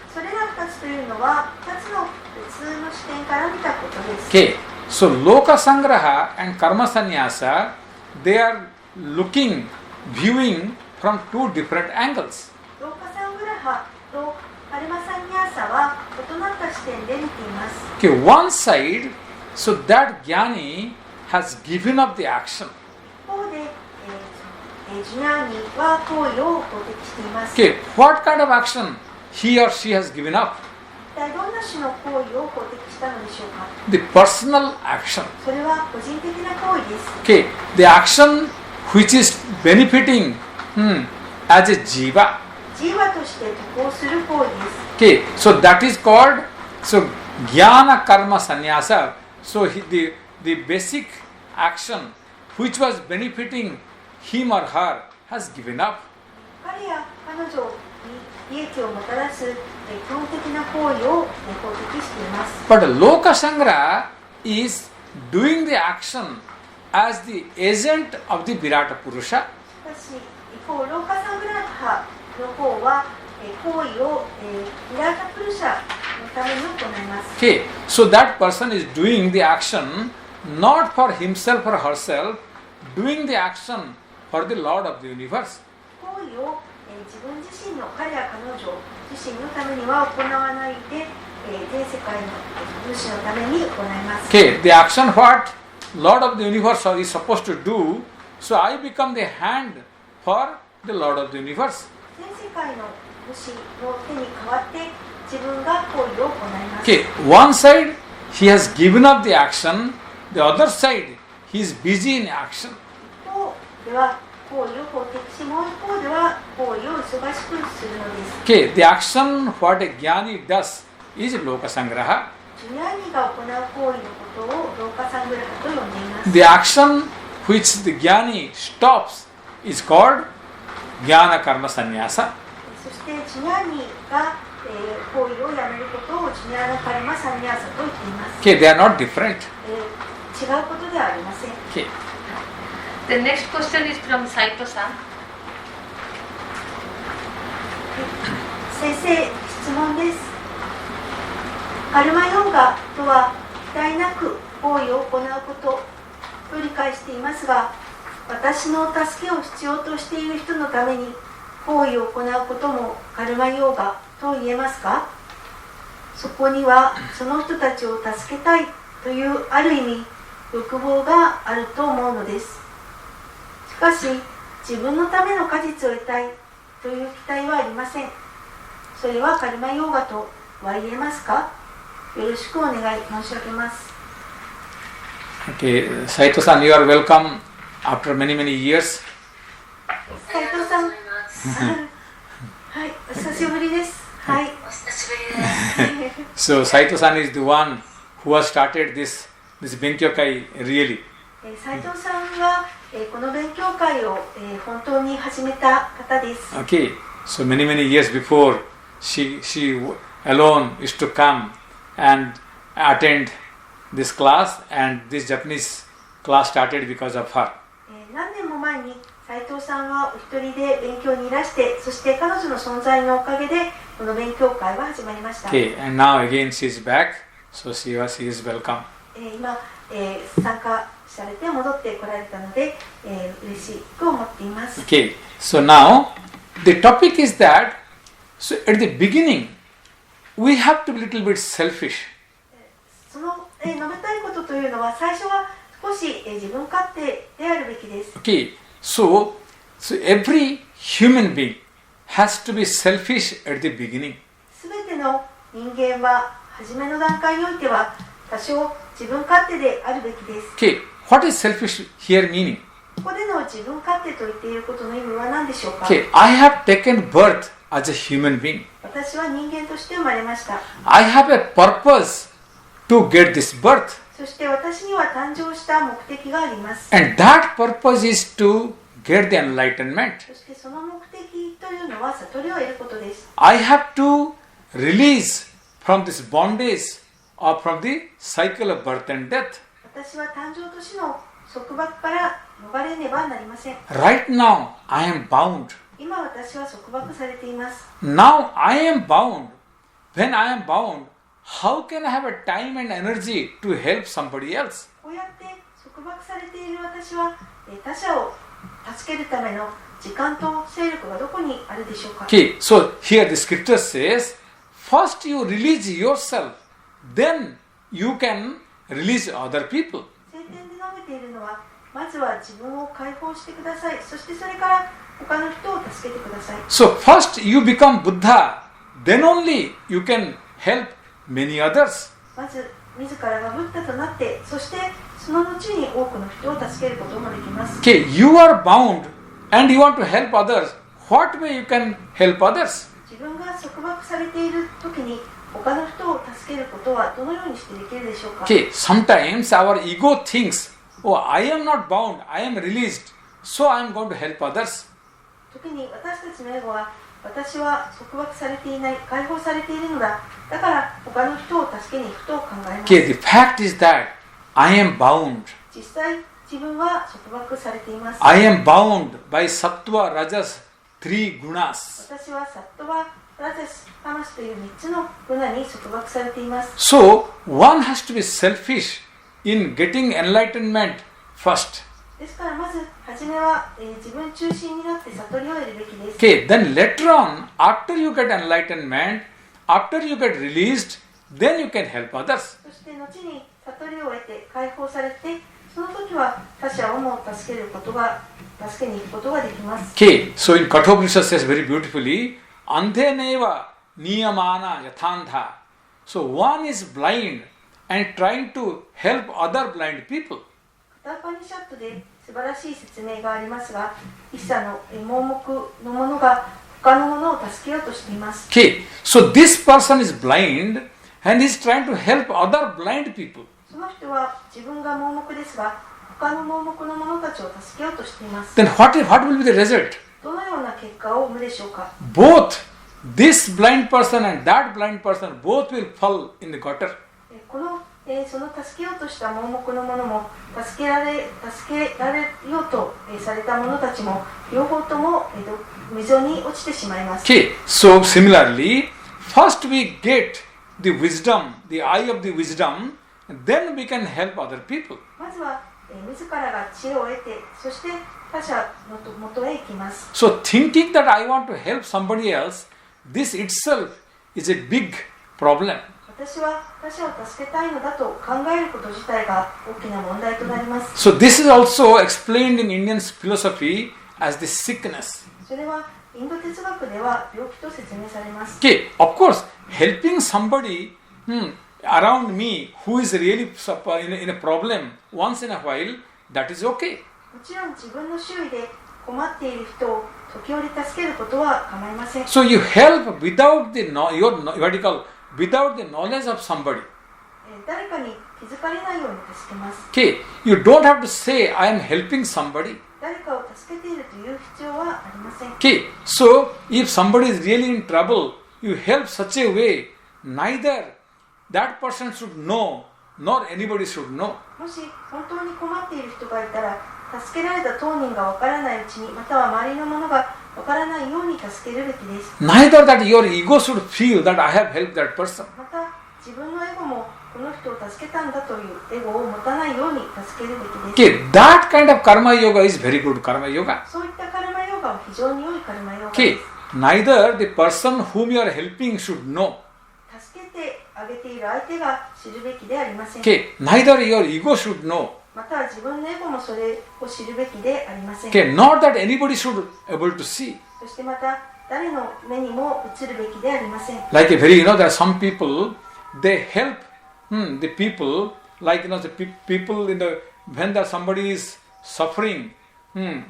2つというのは2つの別の視点から見たことです。 Okay. So Loka Sangraha and Karma Sannyasa, they are viewing from two different angles. ローカサングラハとカルマサンニャーサは異なった視点で見ています。 Okay, one side, so that Jnani has given up the action. 一方で、ジュニャーニは行為を肯定しています。 Okay, what kind of action he or she has given up? 一体どんな種の行為を肯定したのでしょうか。 The personal action. それは個人的な行為です。 Okay, the action which is benefiting as a jiva. ジーワとして得をする行為です。 Okay, so that is called jnana karma sannyasa. So the basic action which was benefiting him or her has given up. 彼や彼女に利益をもたらす基本的な行為を肯定しています。 But Loka Sangraha is doing the action as the agent of the Virata Purusha. しかし一方ローカサングラハの方は行為をヴィラータプルシャのために行います。 Okay, so that person is doing the action not for himself or herself, doing the action for the Lord of the universe. 行為を自分自身の彼や彼女自身のためには行わないで全世界の主のために行います。 Okay, the action what Lord of the universe is supposed to do, so I become the hand for the Lord of the universe. 全世界の主の手に代わって自分が行為を行います。 Okay, one side he has given up the action, the other side he is busy in action. 一方では行為を肯定し、もう一方では行為を忙しくするのです。 Okay, the action what a jnani does is Loka Sangraha. ジュニアニが行う行為のことをローカサングラハと呼んでいます。 The action which the jnani stops is called jnana karma sannyasa. そしてジュニアニが、行為をやめることをジュニアナカルマサンニャーサと言っています。 Okay, they are not different. 違うことではありません。 Okay. The next question is from Saito-san. 先生、質問です。カルマヨーガとは期待なく行為を行うことと理解していますが、私の助けを必要としている人のために行為を行うこともカルマヨーガと言えますか？そこにはその人たちを助けたいというある意味欲望があると思うのです。しかし自分のための果実を得たいという期待はありません。それはカルマヨーガとは言えますか？よろしくお願い申し上げます。 Okay, Saito-san, you are welcome after many years. 斉藤さん、はい、お久しぶりです。はい、お久しぶりです。 So Saito-san is the one who has started this Benkyokai really. 斉藤さんはこの勉強会を本当に始めた方です。 Okay, so many years before she alone used to come and attend this class, and this Japanese class started because of her. 何年も前に斉藤さんはお一人で勉強にいらして、そして彼女の存在のおかげでこの勉強会は始まりました。 Okay, and now again she is back, so she is welcome. 今、参加されて戻ってこられたので、嬉しく思っています。 Okay, so now the topic is that, so at the beginning we have to be a little bit selfish. その、述べたいことというのは最初は少し、自分勝手であるべきです。 Okay, so every human being has to be selfish at the beginning. すべての人間は初めの段階においては多少自分勝手であるべきです。 Okay, what is selfish here meaning? ここでの自分勝手と言っていることの意味は何でしょうか？ Okay, I have taken birth as a human being. 私は人間として生まれました。 I have a purpose to get this birth. そして私には誕生した目的があります。 And that purpose is to get the enlightenment. そしてその目的というのは悟りを得ることです。 I have to release from this bondage or from the cycle of birth and death. 私は誕生と死の束縛から逃れねばなりません。 Right now, I am bound. 今私は束縛されています。 Now I am bound. When I am bound, how can I have a time and energy to help somebody else? こうやって束縛されている私は他者を助けるための時間と勢力がどこにあるでしょうか。 Okay, so here the scripture says, first you release yourself, then you can release other people. 聖典で述べているのは、まずは自分を解放してください。そしてそれから他の人を助けてください。 So first you become Buddha, then only you can help many others. まず自らがブッダとなって、そしてその後に多くの人を助けることもできます。 Okay, you are bound and you want to help others. What way you can help others? 自分が束縛されている時に他の人を助けることはどのようにしてできるでしょうか。 Okay, sometimes our ego thinks, oh, I am not bound, I am released, so I am going to help others. 時に私たちのエゴは、私は束縛されていない、解放されているのだ、だから他の人を助けに行くと考えます。 Okay, the fact is that I am bound. 実際自分は束縛されています。 I am bound by Sattva, Rajas, three gunas. 私はサットワ、ラジャス、タマスという3つのグナに束縛されています。 So, one has to be selfish in getting enlightenment first. ですからまず初めは、自分中心になって悟りを得るべきです。 Okay, then later on, after you get enlightenment, after you get released, then you can help others. そして後に悟りを得て解放されて、その時は他者をも助けに行くことができます。 Okay, so in Kathopanishad says very beautifully, Andheneva niyamana yathandha. So one is blind and trying to help other blind people. カターパニシャットで素晴らしい説明がありますが、一茶の盲目の者が他の者を助けようとしています。 Okay, so this person is blind and is trying to help other blind people. その人は自分が盲目ですが、他の盲目の者たちを助けようとしています。 Then what will be the result? どのような結果を生むでしょうか。 Both this blind person and that blind person both will fall in the gutter. その助けようとした盲目の者も助けられようとされた者たちも両方とも溝に落ちてしまいます。 Okay, so similarly, first we get the wisdom, the eye of the wisdom, and then we can help other people. まずは自らが知恵を得て、そして他者のもとへ行きます。 So thinking that I want to help somebody else, this itself is a big problem. 私は他者を助けたいのだと考えること自体が大きな問題となります。 So this is also explained in Indian philosophy as the sickness. それはインド哲学では病気と説明されます。 Okay, of course, helping somebody around me who is really in a problem once in a while, that is okay. もちろん自分の周囲で困っている人を時折助けることは構いません。 So you help without the without the knowledge of somebody. 誰かに気づかれないように助けます。 Okay, you don't have to say I am helping somebody. 誰かを助けているという必要はありません。 Okay, so if somebody is really in trouble, you help such a way, neither that person should know, nor anybody should know. もし本当に困っている人がいたら、助けられた当人がわからないうちに、または周りの者がわからないように助けるべきです。 Neither that your ego should feel that I have helped that person. また自分のエゴもこの人を助けたんだというエゴを持たないように助けるべきです。 Okay, that kind of karma yoga is very good karma yoga. そういったカルマヨガは非常に良いカルマヨガ Okay, です。 neither the person whom you are helping should know. 助けてあげている相手が知るべきでありません。 Okay, neither your ego should know. また自分のエゴもそれを知るべきでありません。 Okay, not that anybody should able to see. そしてまた誰の目にも映るべきでありません。 Like a very, there are some people, they help the people, like the people when somebody is suffering,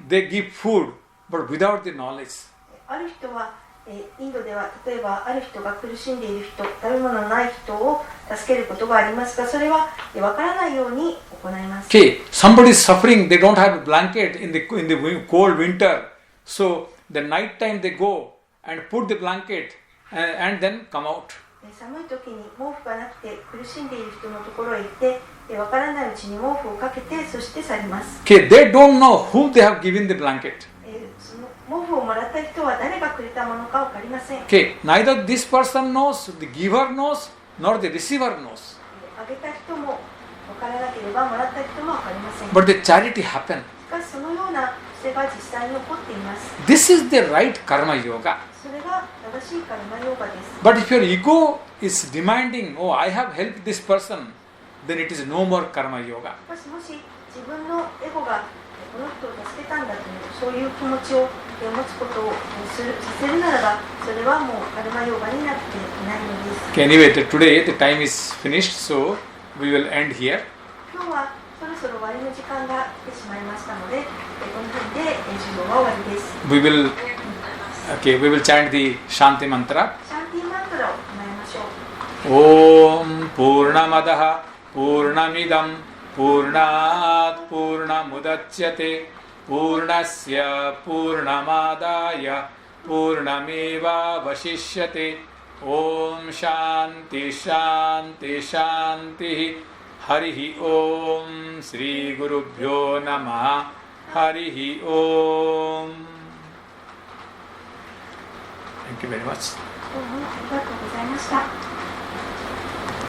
they give food, but without the knowledge. ある人はインドでは例えばある人が苦しんでいる人、食べ物のない人を助けることがありますが、それはわからないように行います。 Okay, somebody is suffering, they don't have a blanket in the cold winter. So the night time they go and put the blanket and then come out. 寒い時に毛布がなくて苦しんでいる人のところへ行って、わからないうちに毛布をかけて、そして去ります。 Okay, they don't know whom they have given the blanket. その毛布をもらった人は誰がくれたものか分かりません。 Okay, neither this person knows, the giver knows, nor the receiver knows. あげた人も分からなければもらった人も分かりません。 But the charity happened. しかしそのような不正が実際に起こっています。 This is the right karma yoga. それが正しいカルマヨガです。 But if your ego is demanding, oh, I have helped this person, then it is no more karma yoga. もし自分のエゴがこの人を助けたんだというそういう気持ちを持つことをさせるならば、それはもうカルマヨガになっていないのです。 Okay, anyway, today the time is finished, so we will end here. 今日はそろそろ終わりの時間が来てしまいましたので、この辺で授業は終わりです。 We will chant the Shanti mantra. シャンティマントラを唱えましょう。 Om Purnamadaha Purnamidam Purnat Purnamudachyate Purnasya Purnamadaya Purnameva Vashishyate Om Shanti Shanti Shanti Harihi Om Sri Gurubhyo Namaha Harihi Om. Thank you very much. どうもありがとうございました。